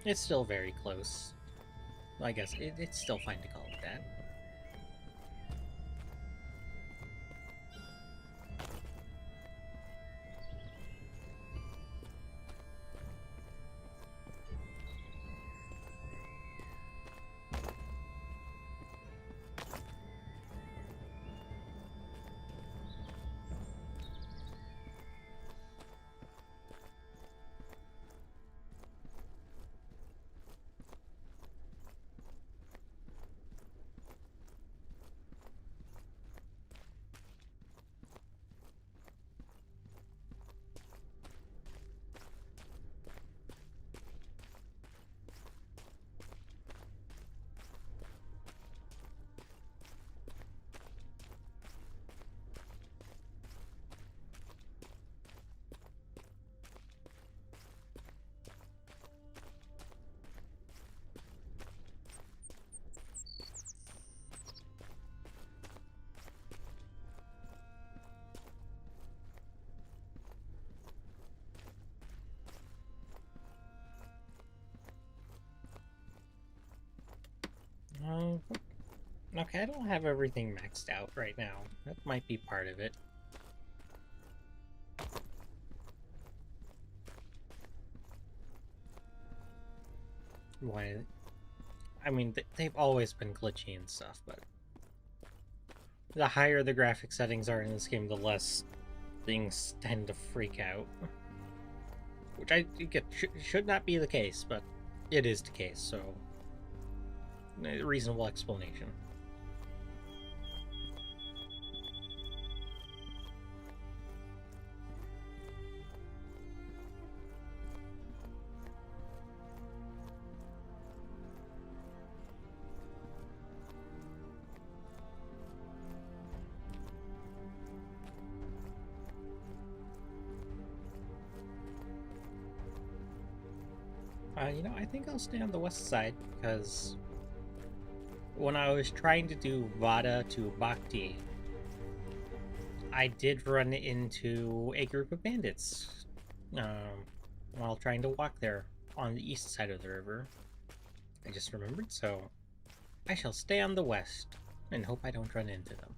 it's still very close. I guess it's still fine to call it that. Okay, I don't have everything maxed out right now. That might be part of it. Why? I mean, they've always been glitchy and stuff, but the higher the graphic settings are in this game, the less things tend to freak out. Which I think should not be the case, but it is the case, so a reasonable explanation. You know, I think I'll stay on the west side, because when I was trying to do Vada to Bhakti, I did run into a group of bandits while trying to walk there on the east side of the river. I just remembered, so I shall stay on the west and hope I don't run into them.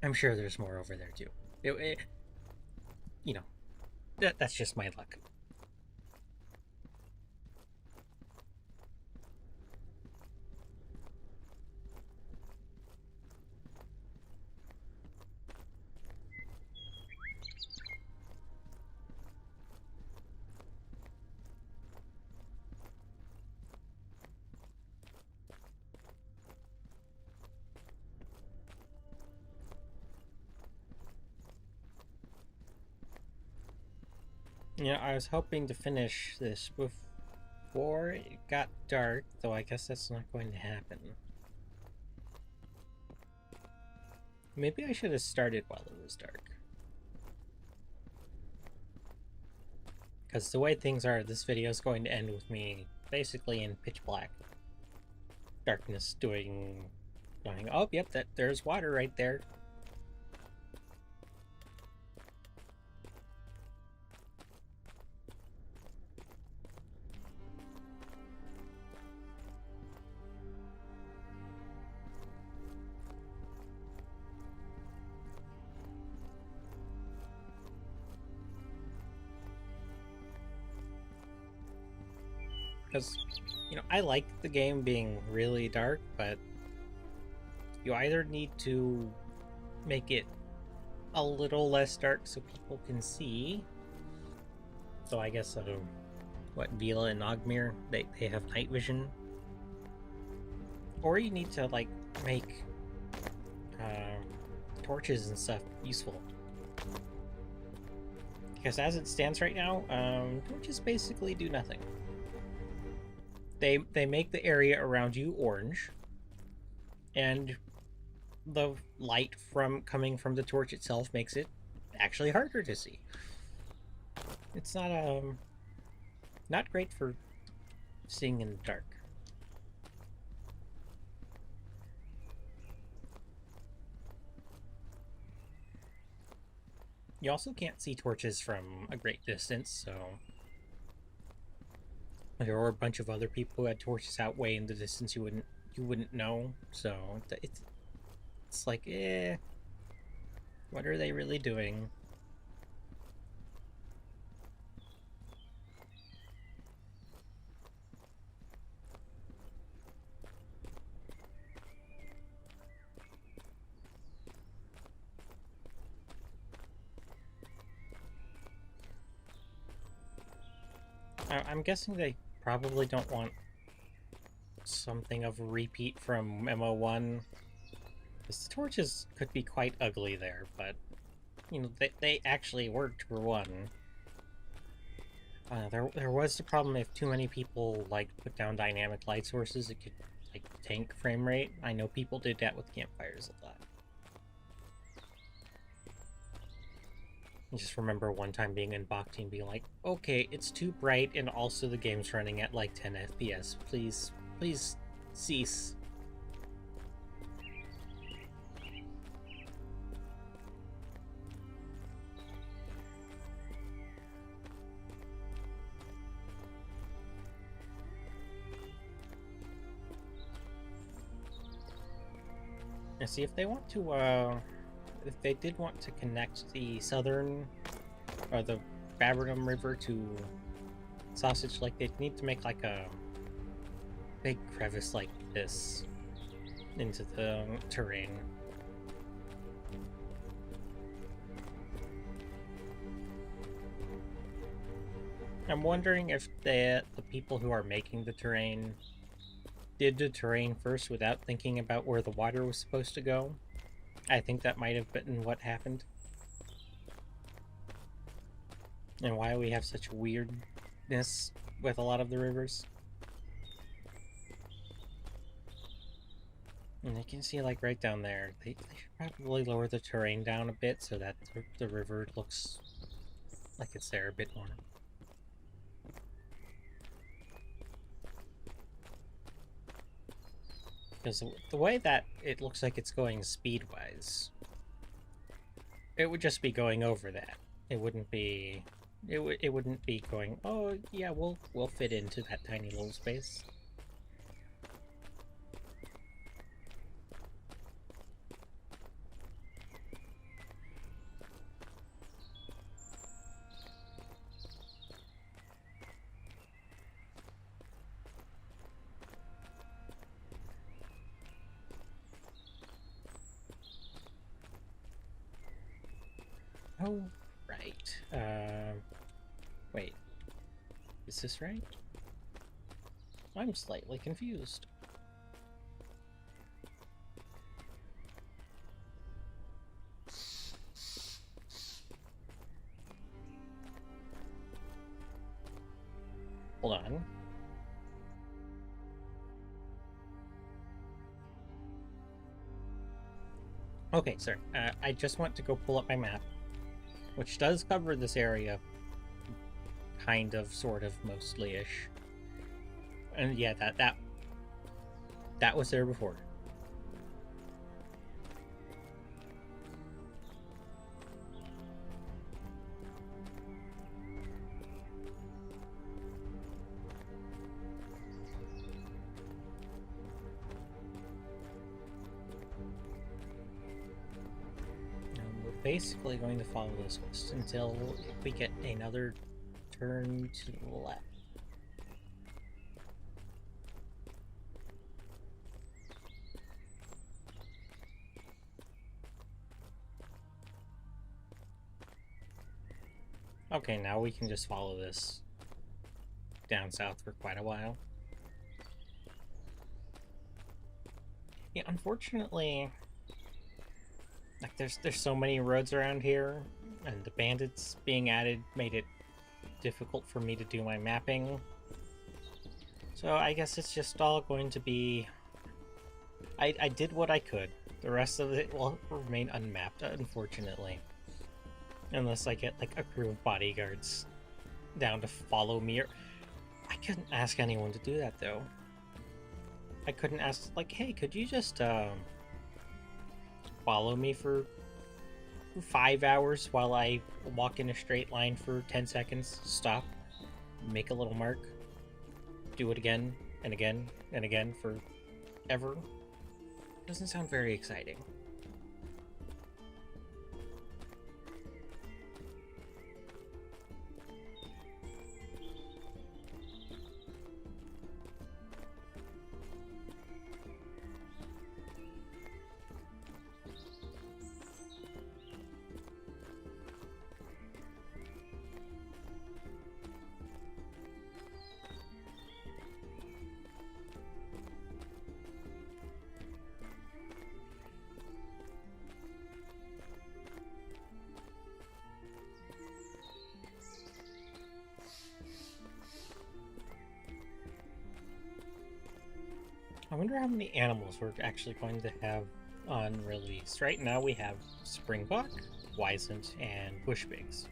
I'm sure there's more over there too. You know, that's just my luck. Yeah, I was hoping to finish this before it got dark, though I guess that's not going to happen. Maybe I should have started while it was dark. Because the way things are, this video is going to end with me basically in pitch black. Darkness going, oh, yep, there's water right there. Because, I like the game being really dark, but you either need to make it a little less dark so people can see. So I guess, what, Vila and Ogmir, they have night vision. Or you need to, like, make torches and stuff useful. Because as it stands right now, torches basically do nothing. They make the area around you orange, and the light coming from the torch itself makes it actually harder to see. It's not great for seeing in the dark. You also can't see torches from a great distance, so there were a bunch of other people who had torches out way in the distance you wouldn't know. So it's like, what are they really doing? I'm guessing they probably don't want something of a repeat from MO1. Because the torches could be quite ugly there, but, they actually worked for one. There was the problem if too many people, like, put down dynamic light sources, it could, like, tank frame rate. I know people did that with campfires a lot. I just remember one time being in Bhakti and being like, okay, it's too bright and also the game's running at like 10 FPS. Please cease. And see, if they want to, if they did want to connect the southern, or the Babernum River to Sausage Lake, they'd need to make like a big crevice like this into the terrain. I'm wondering if the people who are making the terrain did the terrain first without thinking about where the water was supposed to go. I think that might have been what happened. And why we have such weirdness with a lot of the rivers. And you can see, like, right down there, they should probably lower the terrain down a bit so that the river looks like it's there a bit more. Because the way that it looks like it's going speed-wise, it would just be going over that. It wouldn't be... It wouldn't be going, oh, yeah, we'll fit into that tiny little space. Oh, right. Wait. Is this right? I'm slightly confused. Okay, sorry. I just want to go pull up my map, which does cover this area, kind of, sort of, mostly-ish. And yeah, that was there before. We're basically going to follow this list until we get another turn to the left. Okay, now we can just follow this down south for quite a while. Yeah, unfortunately, like there's so many roads around here, and the bandits being added made it difficult for me to do my mapping. So I guess it's just all going to be... I did what I could. The rest of it will remain unmapped, unfortunately. Unless I get, like, a crew of bodyguards down to follow me. Or... I couldn't ask anyone to do that, though. I couldn't ask, like, hey, could you just, follow me for 5 hours while I walk in a straight line for 10 seconds, stop, make a little mark, do it again, and again, and again for ever? Doesn't sound very exciting. I wonder how many animals we're actually going to have on release. Right now we have Springbok, Wisent, and Bushpigs.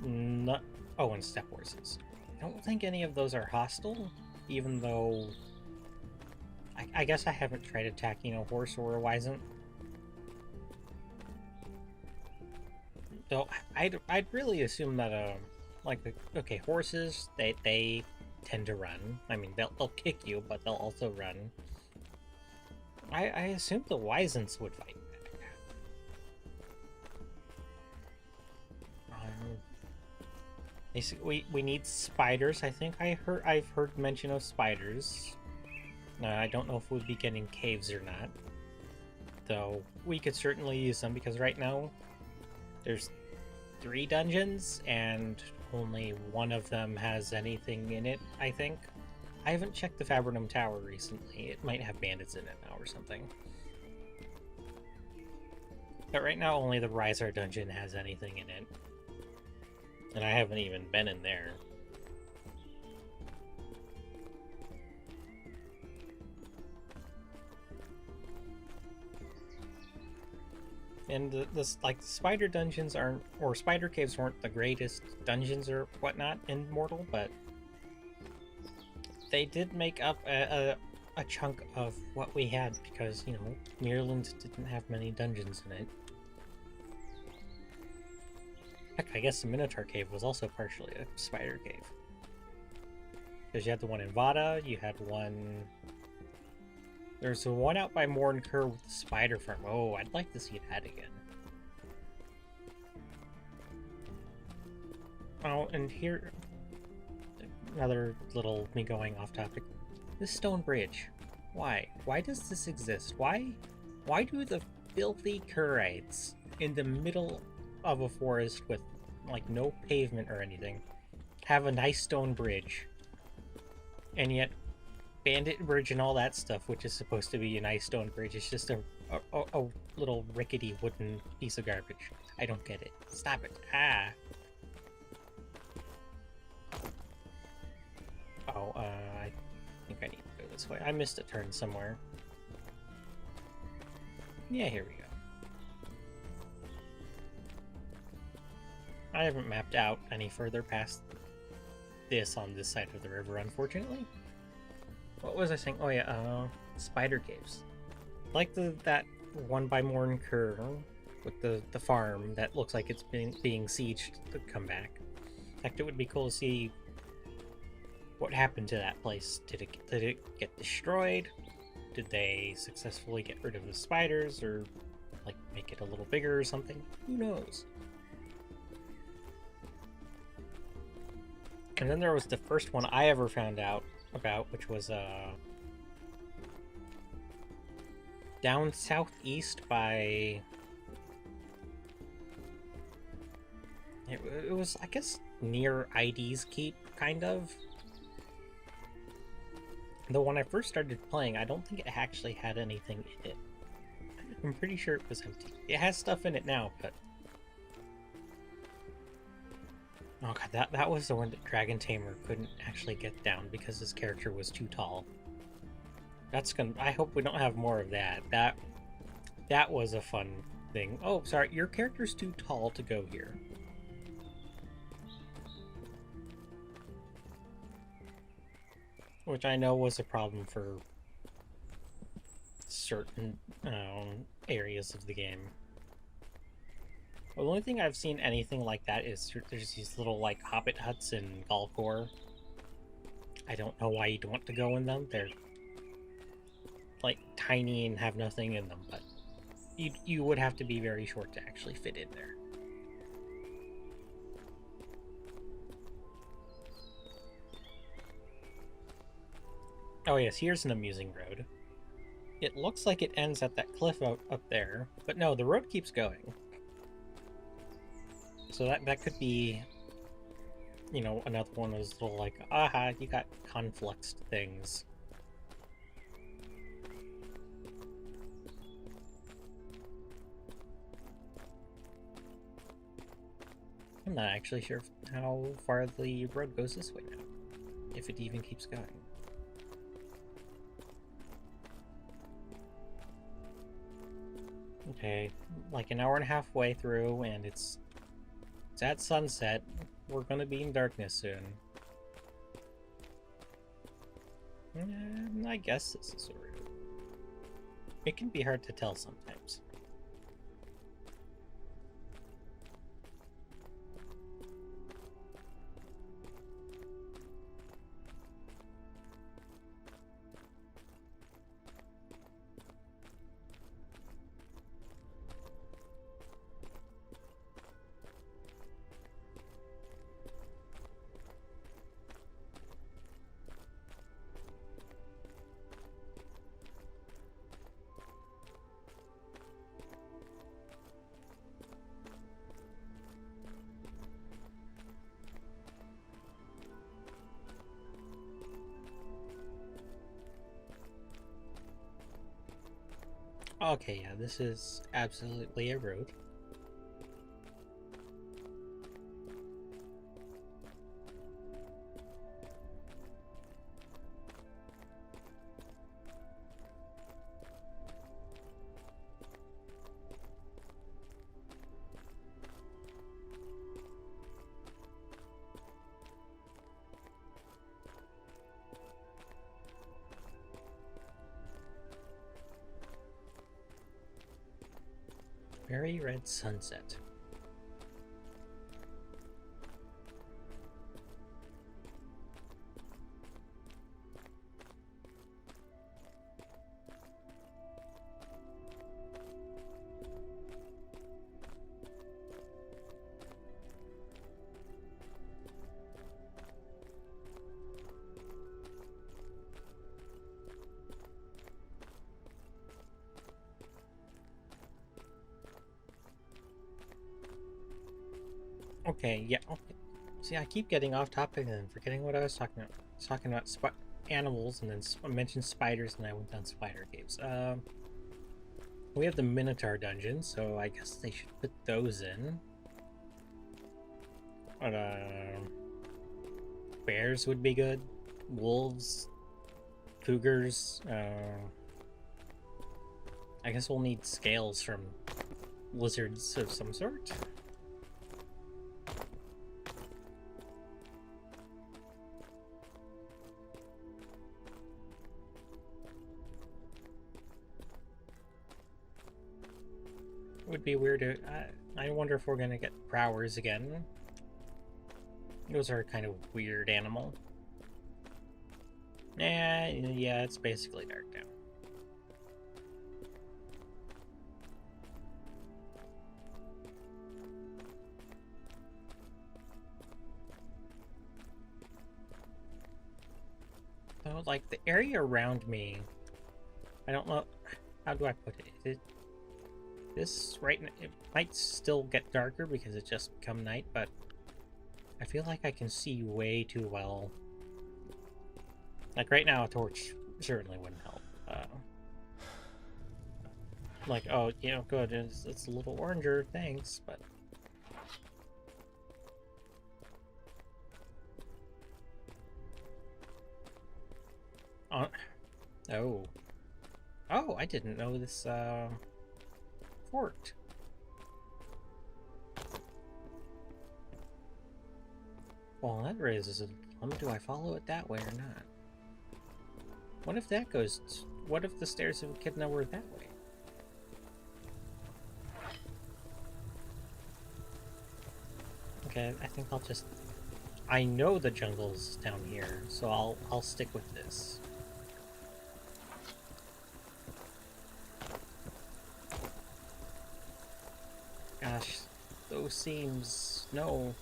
Not... Oh, and steppe horses. I don't think any of those are hostile, even though... I guess I haven't tried attacking a horse or a Wisent. Though, I'd really assume that, okay, horses, they tend to run. I mean, they'll kick you, but they'll also run. I assume the Wisents would fight back. Basically, we need spiders. I think I've heard mention of spiders. I don't know if we'll be getting caves or not, though we could certainly use them because right now there's 3 dungeons and only one of them has anything in it, I think. I haven't checked the Fabrinum Tower recently. It might have bandits in it now or something. But right now only the Rysar dungeon has anything in it. And I haven't even been in there. And the spider dungeons aren't, or spider caves weren't the greatest dungeons or whatnot in Mortal, but they did make up a chunk of what we had because, you know, Myrland didn't have many dungeons in it. Heck, I guess the Minotaur Cave was also partially a spider cave. Because you had the one in Vada, you had one... There's the one out by Moorland with the spider farm. Oh, I'd like to see that again. Oh, and here... Another little me going off topic. This stone bridge. Why? Why does this exist? Why do the filthy Kurites in the middle of a forest with, like, no pavement or anything have a nice stone bridge? And yet... Bandit Bridge and all that stuff, which is supposed to be a nice stone bridge, is just a little rickety wooden piece of garbage. I don't get it. Stop it. Ah. Oh, I think I need to go this way. I missed a turn somewhere. Yeah, here we go. I haven't mapped out any further past this on this side of the river, unfortunately. What was I saying? Oh yeah, spider caves. Like that one by Moorland with the farm that looks like it's being sieged to come back. In fact, it would be cool to see what happened to that place. Did it get destroyed? Did they successfully get rid of the spiders, or like make it a little bigger or something? Who knows? And then there was the first one I ever found out about, which was down southeast by... It was, I guess, near ID's Keep, kind of. Though when I first started playing, I don't think it actually had anything in it. I'm pretty sure it was empty. It has stuff in it now, but... Oh god, that was the one that Dragon Tamer couldn't actually get down because his character was too tall. That's gonna... I hope we don't have more of that. That was a fun thing. Oh, sorry, your character's too tall to go here. Which I know was a problem for certain areas of the game. The only thing I've seen anything like that is there's these little, like, hobbit huts in Galkor. I don't know why you'd want to go in them. They're, like, tiny and have nothing in them, but you would have to be very short to actually fit in there. Oh yes, here's an amusing road. It looks like it ends at that cliff up there, but no, the road keeps going. So that could be, you know, another one of those little, like, aha, you got confluxed things. I'm not actually sure how far the road goes this way now, if it even keeps going. Okay, like an hour and a half way through, and it's at sunset. We're gonna be in darkness soon. And I guess this is a route. It can be hard to tell sometimes. Okay, yeah, this is absolutely a road. Very red sunset. Okay, yeah. Okay. See, I keep getting off topic and forgetting what I was talking about. I was talking about animals, and then I mentioned spiders, and I went down spider caves. We have the Minotaur dungeon, so I guess they should put those in. But, bears would be good. Wolves, cougars. I guess we'll need scales from lizards of some sort. It would be weird to... I wonder if we're gonna get prowers again. Those are a kind of weird animal. Yeah, it's basically dark now. So, like, the area around me, I don't know, how do I put it? This right now, it might still get darker because it's just become night, but I feel like I can see way too well. Like right now, a torch certainly wouldn't help. Like, oh, you know, good, it's a little oranger, thanks, but... Oh. Oh, I didn't know this, forked. Well, that raises a dilemma. Do I follow it that way or not? What if that goes... What if the stairs of Echidna were that way? Okay, I think I'll just... I know the jungle's down here, so I'll stick with this. Gosh, those seams... No.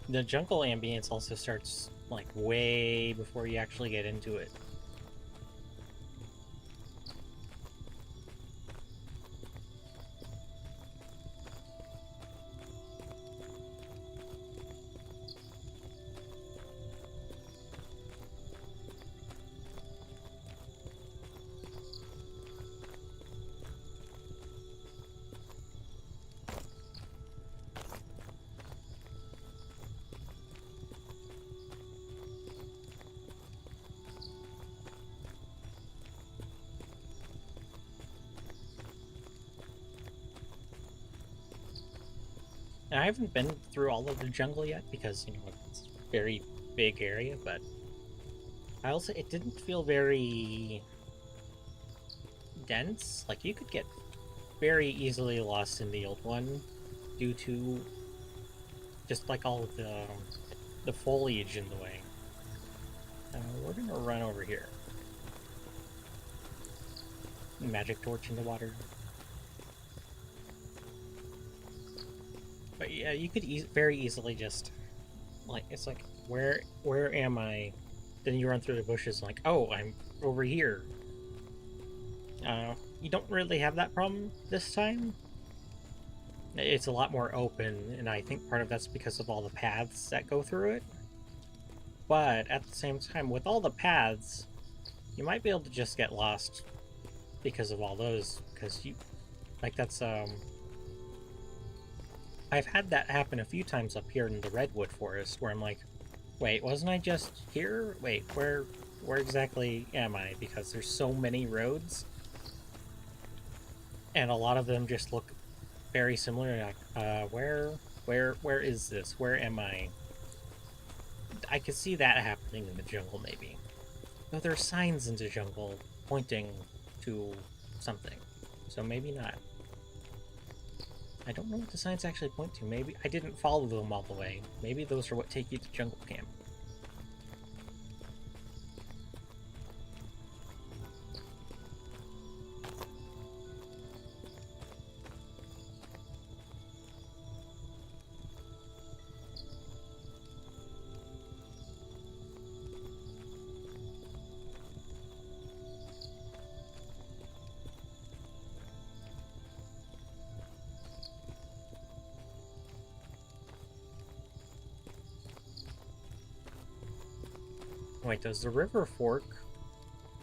The jungle ambience also starts, like, way before you actually get into it. I haven't been through all of the jungle yet because, you know, it's a very big area, but I also, it didn't feel very dense. Like, you could get very easily lost in the old one due to just, like, all of the foliage in the way. We're gonna run over here. Magic torch in the water. But yeah, you could very easily just, like, it's like, where am I? Then you run through the bushes like, oh, I'm over here. You don't really have that problem this time. It's a lot more open, and I think part of that's because of all the paths that go through it. But at the same time, with all the paths, you might be able to just get lost because of all those, because you, like, that's, I've had that happen a few times up here in the Redwood Forest, where I'm like, wait, wasn't I just here? Wait, where exactly am I? Because there's so many roads, and a lot of them just look very similar. Like, where is this? Where am I? I could see that happening in the jungle, maybe. Though there are signs in the jungle pointing to something, so maybe not. I don't know what the signs actually point to. Maybe I didn't follow them all the way. Maybe those are what take you to jungle camp. Wait, does the river fork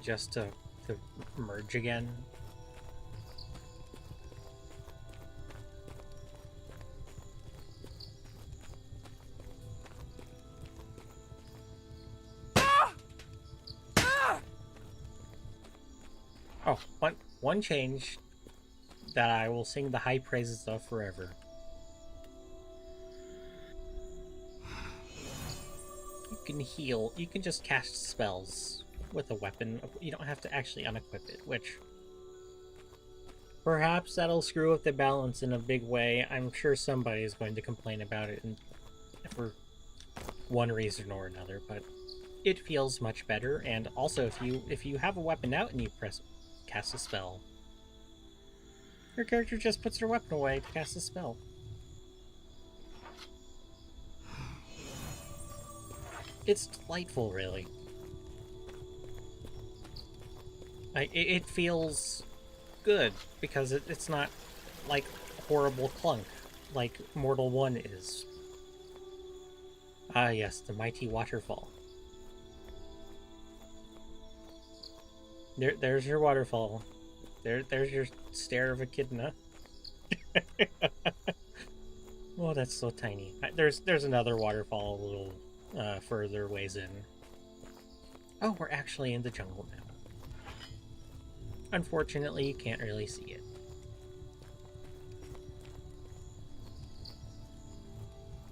just to merge again? Oh, one change that I will sing the high praises of forever. You can heal. You can just cast spells with a weapon. You don't have to actually unequip it, which perhaps that'll screw up the balance in a big way. I'm sure somebody is going to complain about it for one reason or another, but it feels much better. And also, if you have a weapon out and you cast a spell, your character just puts their weapon away to cast a spell. It's delightful, really. It feels good because it's not like horrible clunk like Mortal 1 is. Ah, yes, the mighty waterfall. There's your waterfall. There's your stare of echidna. Oh, that's so tiny. There's another waterfall a little further ways in. Oh, we're actually in the jungle now. Unfortunately, you can't really see it.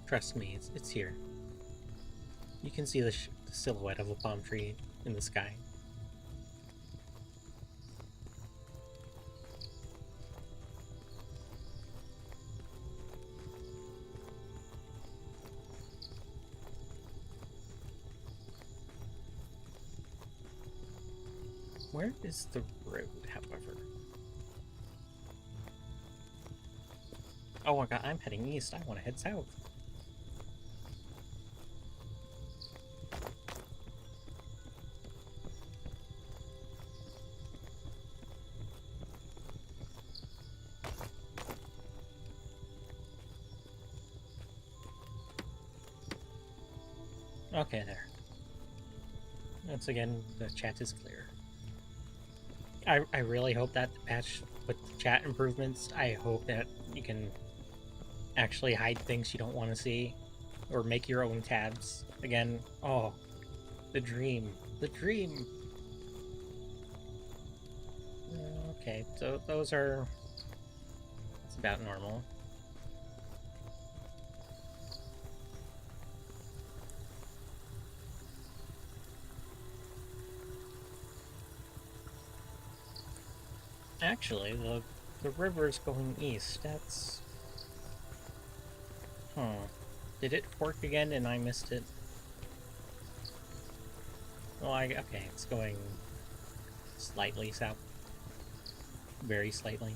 Trust me, it's here. You can see the silhouette of a palm tree in the sky. Where is the road, however? Oh my god, I'm heading east. I want to head south. Okay, there. Once again, the chat is clear. I really hope that the patch with the chat improvements, I hope that you can actually hide things you don't want to see or make your own tabs. Again, oh, the dream. The dream. Okay, so those are... It's about normal. Actually, the river's going east. That's... Huh. Did it fork again and I missed it? Well, okay, it's going slightly south. Very slightly.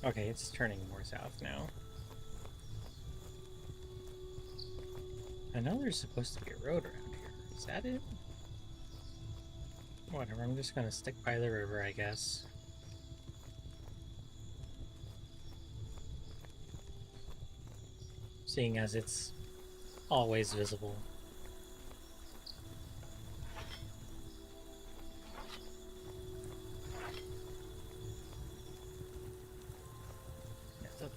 Okay, it's turning more south now. I know there's supposed to be a road around here. Is that it? Whatever, I'm just gonna stick by the river, I guess. Seeing as it's always visible.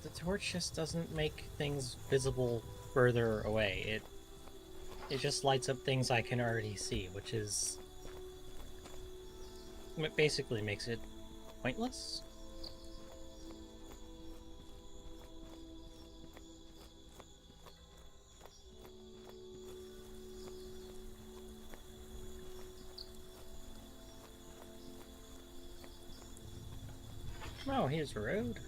The torch just doesn't make things visible further away. It just lights up things I can already see, which is... It basically makes it pointless. Oh, here's a road.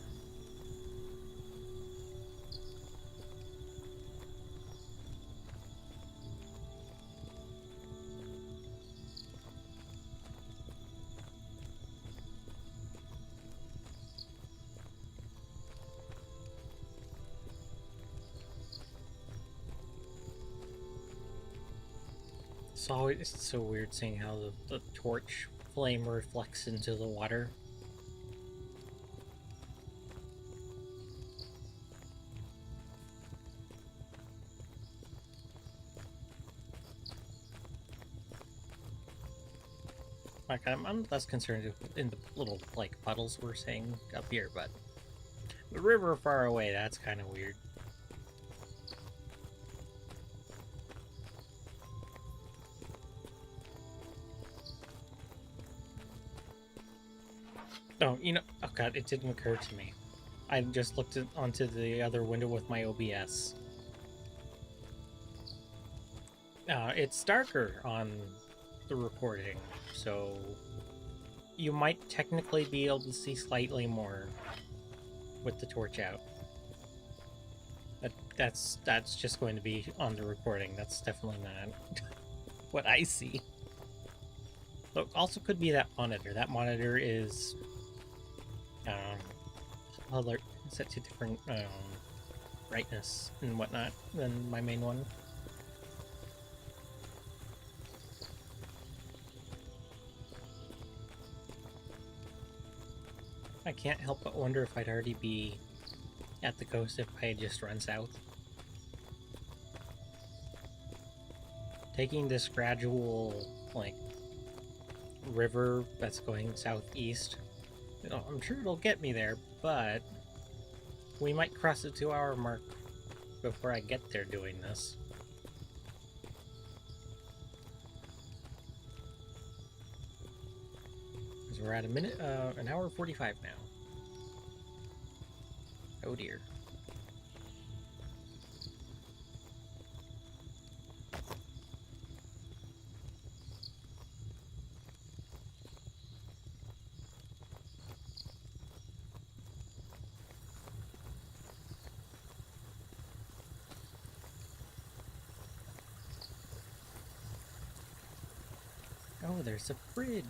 It's so weird seeing how the torch flame reflects into the water. Like, I'm less concerned in the little, like, puddles we're seeing up here, but the river far away, that's kind of weird. Oh, you know, oh god, it didn't occur to me. I just looked onto the other window with my OBS. It's darker on the recording, so you might technically be able to see slightly more with the torch out. That's just going to be on the recording. That's definitely not what I see. Look, also could be that monitor. That monitor is alert set to different brightness and whatnot than my main one. I can't help but wonder if I'd already be at the coast if I had just run south. Taking this gradual, like, river that's going southeast, you know, I'm sure it'll get me there, but we might cross the 2-hour mark before I get there doing this. Because we're at an hour 45 now. Oh dear. Oh, there's a bridge.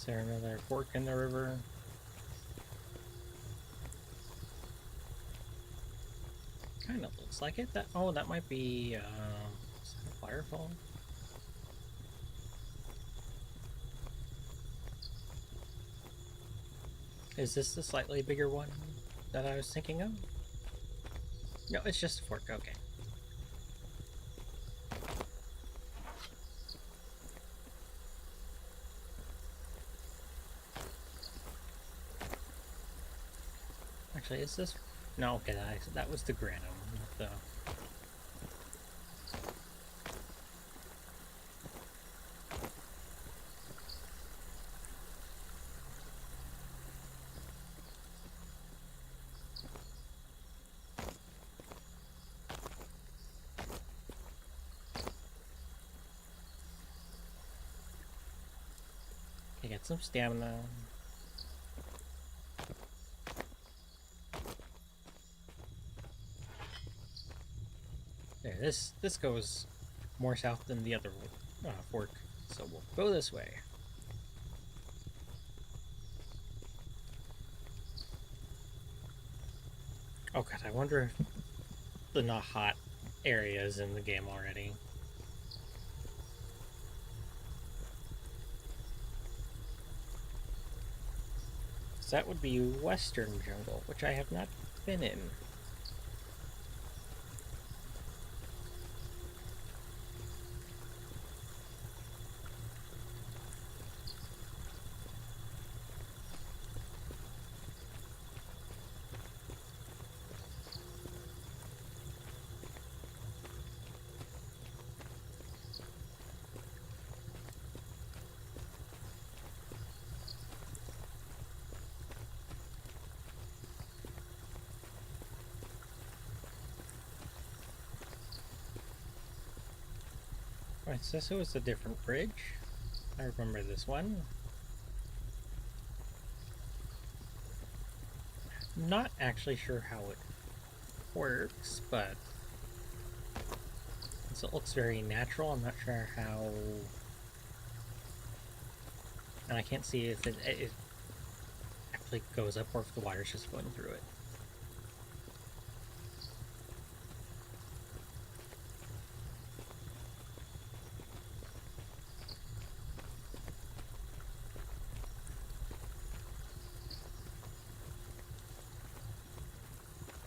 Is there another fork in the river? Kind of looks like it. That might be Firefall. Is this the slightly bigger one that I was thinking of? No, it's just a fork. Okay. Actually, is this? No, okay, that was the Granum. Not the... Okay, get some stamina. There, this goes more south than the other fork, so we'll go this way. Oh god, I wonder if the not hot area is in the game already. So that would be Western Jungle, which I have not been in. Right, so this was a different bridge. I remember this one. Not actually sure how it works, but since it looks very natural, I'm not sure how. And I can't see if it actually goes up or if the water's just going through it.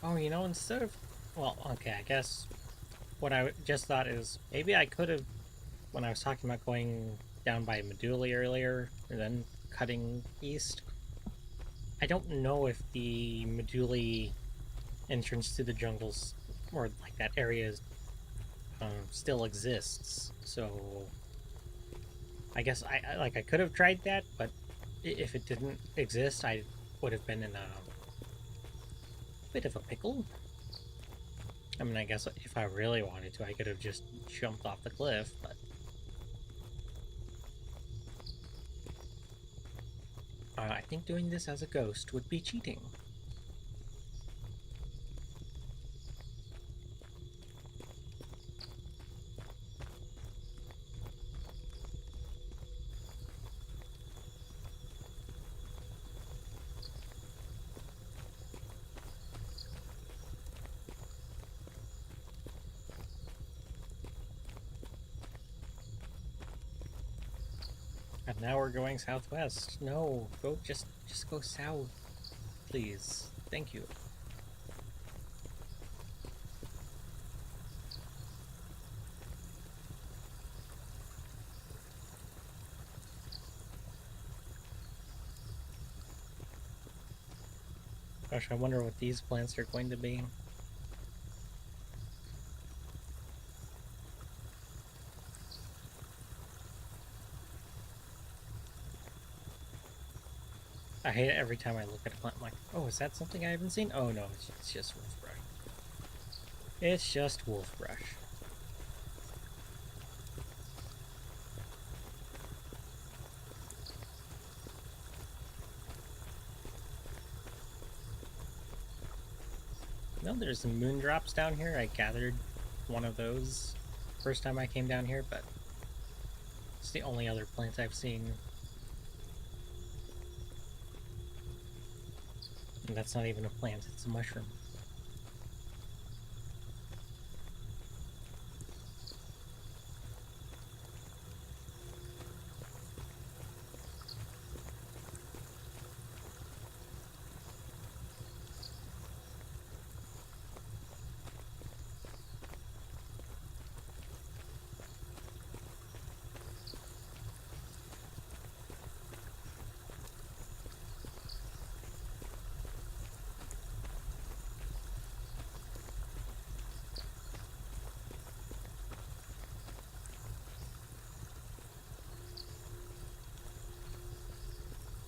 Oh, you know, instead of... Well, okay, I guess what I just thought is maybe I could have, when I was talking about going down by Meduli earlier, and then cutting east, I don't know if the Meduli entrance to the jungles, or like that area, still exists. So I guess I could have tried that, but if it didn't exist, I would have been in a bit of a pickle. I mean, I guess if I really wanted to, I could have just jumped off the cliff, but I think doing this as a ghost would be cheating. And now we're going southwest. No, just go south, please. Thank you. Gosh, I wonder what these plants are going to be. I hate it every time I look at a plant. I'm like, oh, is that something I haven't seen? Oh no, it's just wolf brush. It's just wolf brush. No, there's some moon drops down here. I gathered one of those first time I came down here, but it's the only other plant I've seen. And that's not even a plant, it's a mushroom.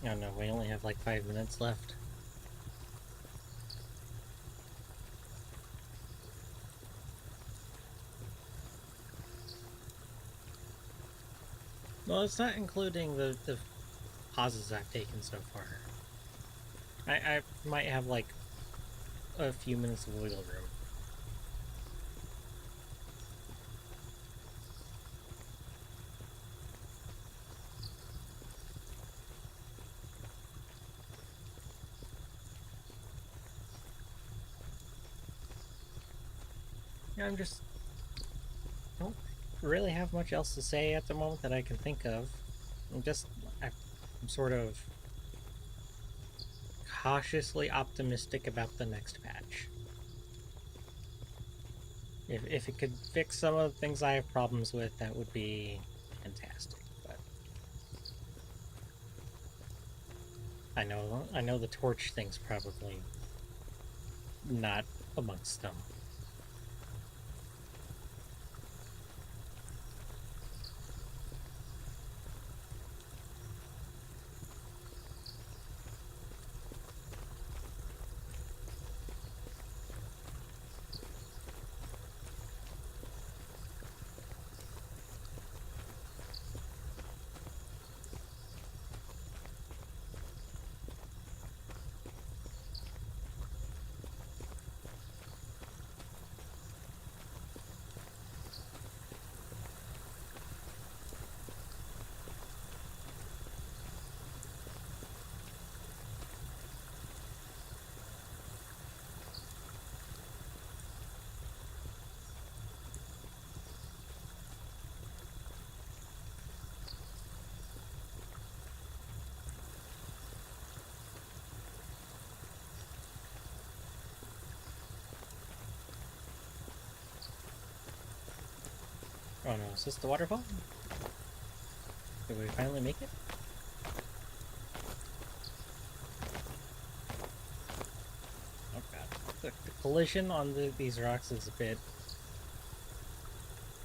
Oh no, we only have like 5 minutes left. Well, it's not including the pauses I've taken so far. I might have like a few minutes of wiggle room. Yeah, I'm just don't really have much else to say at the moment that I can think of. I'm sort of cautiously optimistic about the next patch. If it could fix some of the things I have problems with, that would be fantastic. But I know the torch thing's probably not amongst them. Oh no, is this the waterfall? Did we finally make it? Oh god. The collision on these rocks is a bit...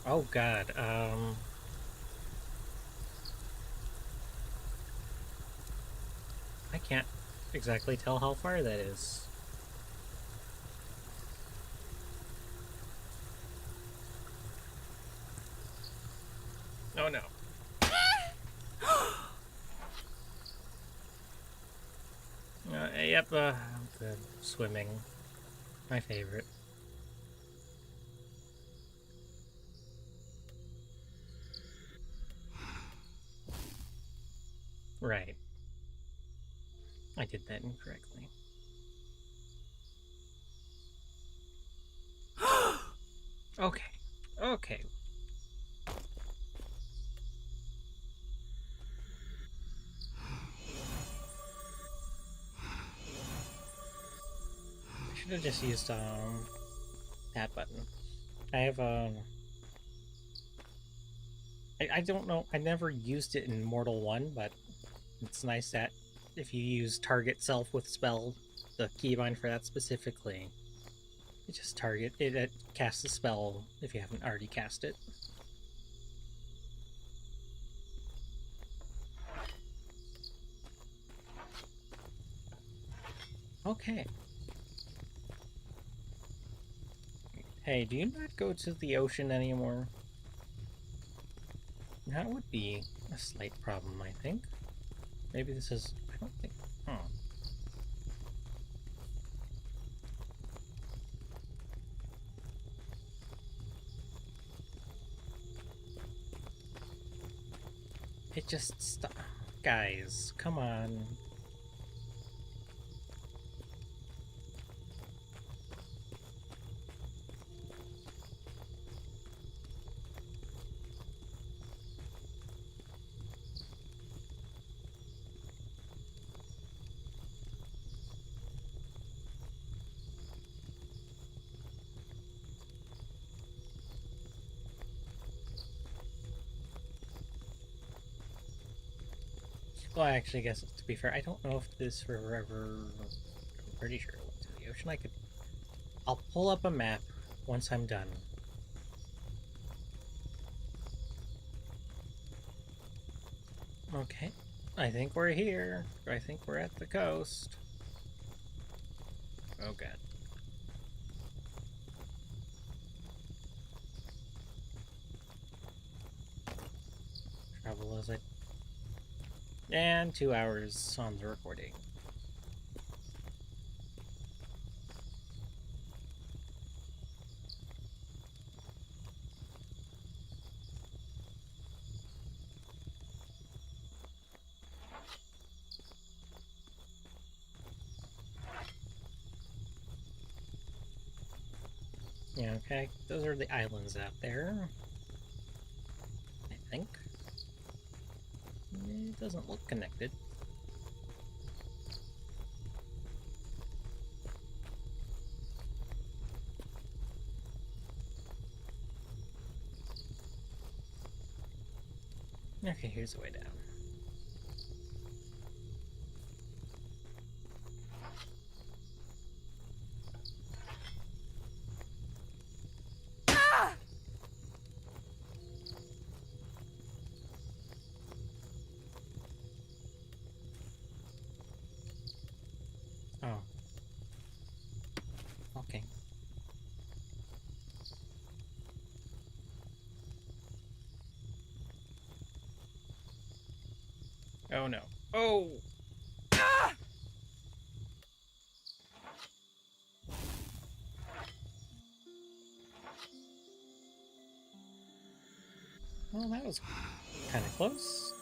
Oh god, I can't exactly tell how far that is. Oh no. Yep, good. Swimming. My favorite. Right. I did that incorrectly. Okay. Okay. I should have just used that button. I have I don't know, I never used it in Mortal 1, but it's nice that if you use target self with spell, the keybind for that specifically, it just target it casts a spell if you haven't already cast it. Okay. Hey, do you not go to the ocean anymore? That would be a slight problem, I think. Maybe this is... I don't think... Oh. It just stop. Guys, come on. Well, I actually guess, to be fair, I don't know if this river ever... I'm pretty sure it went to the ocean. I'll pull up a map once I'm done. Okay. I think we're here. I think we're at the coast. Oh god. Travel as it... And 2 hours on the recording. Yeah, okay. Those are the islands out there. I think. It doesn't look connected. Okay, here's the way down. Oh. Okay. Oh no. Oh! Ah! Well, that was kind of close.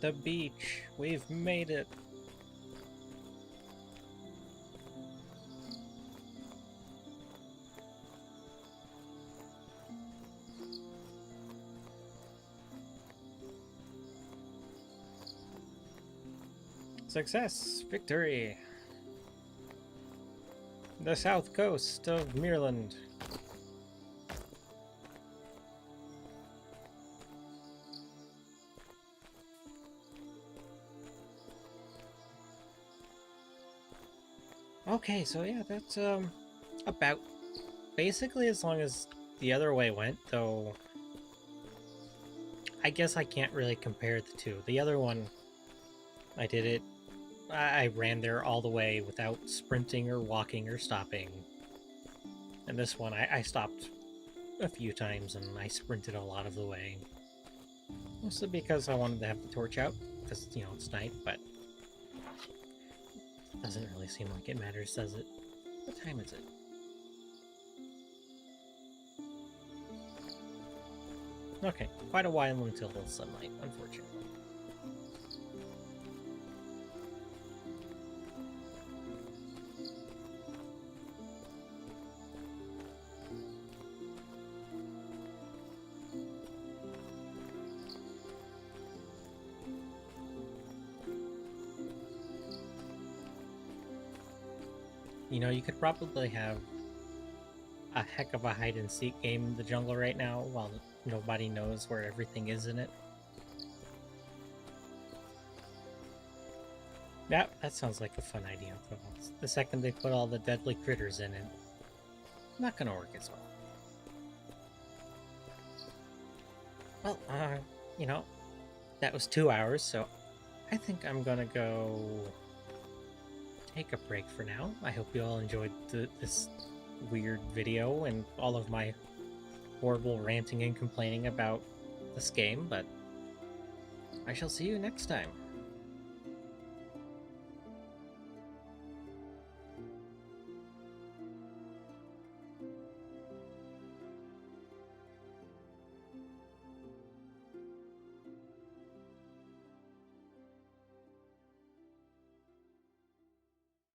The beach. We've made it. Success! Victory! The south coast of Myrland. Okay, so yeah, that's about basically as long as the other way went, though I guess I can't really compare the two. The other one, I did it, I ran there all the way without sprinting or walking or stopping. And this one, I stopped a few times and I sprinted a lot of the way. Mostly because I wanted to have the torch out, because, you know, it's night, but it doesn't really seem like it matters, does it? What time is it? Okay, quite a while until the sunlight, unfortunately. You know, you could probably have a heck of a hide-and-seek game in the jungle right now while nobody knows where everything is in it. Yeah, that sounds like a fun idea. The second they put all the deadly critters in it, not gonna work as well. Well, you know, that was 2 hours, so I think I'm gonna go take a break for now. I hope you all enjoyed this weird video and all of my horrible ranting and complaining about this game, but I shall see you next time.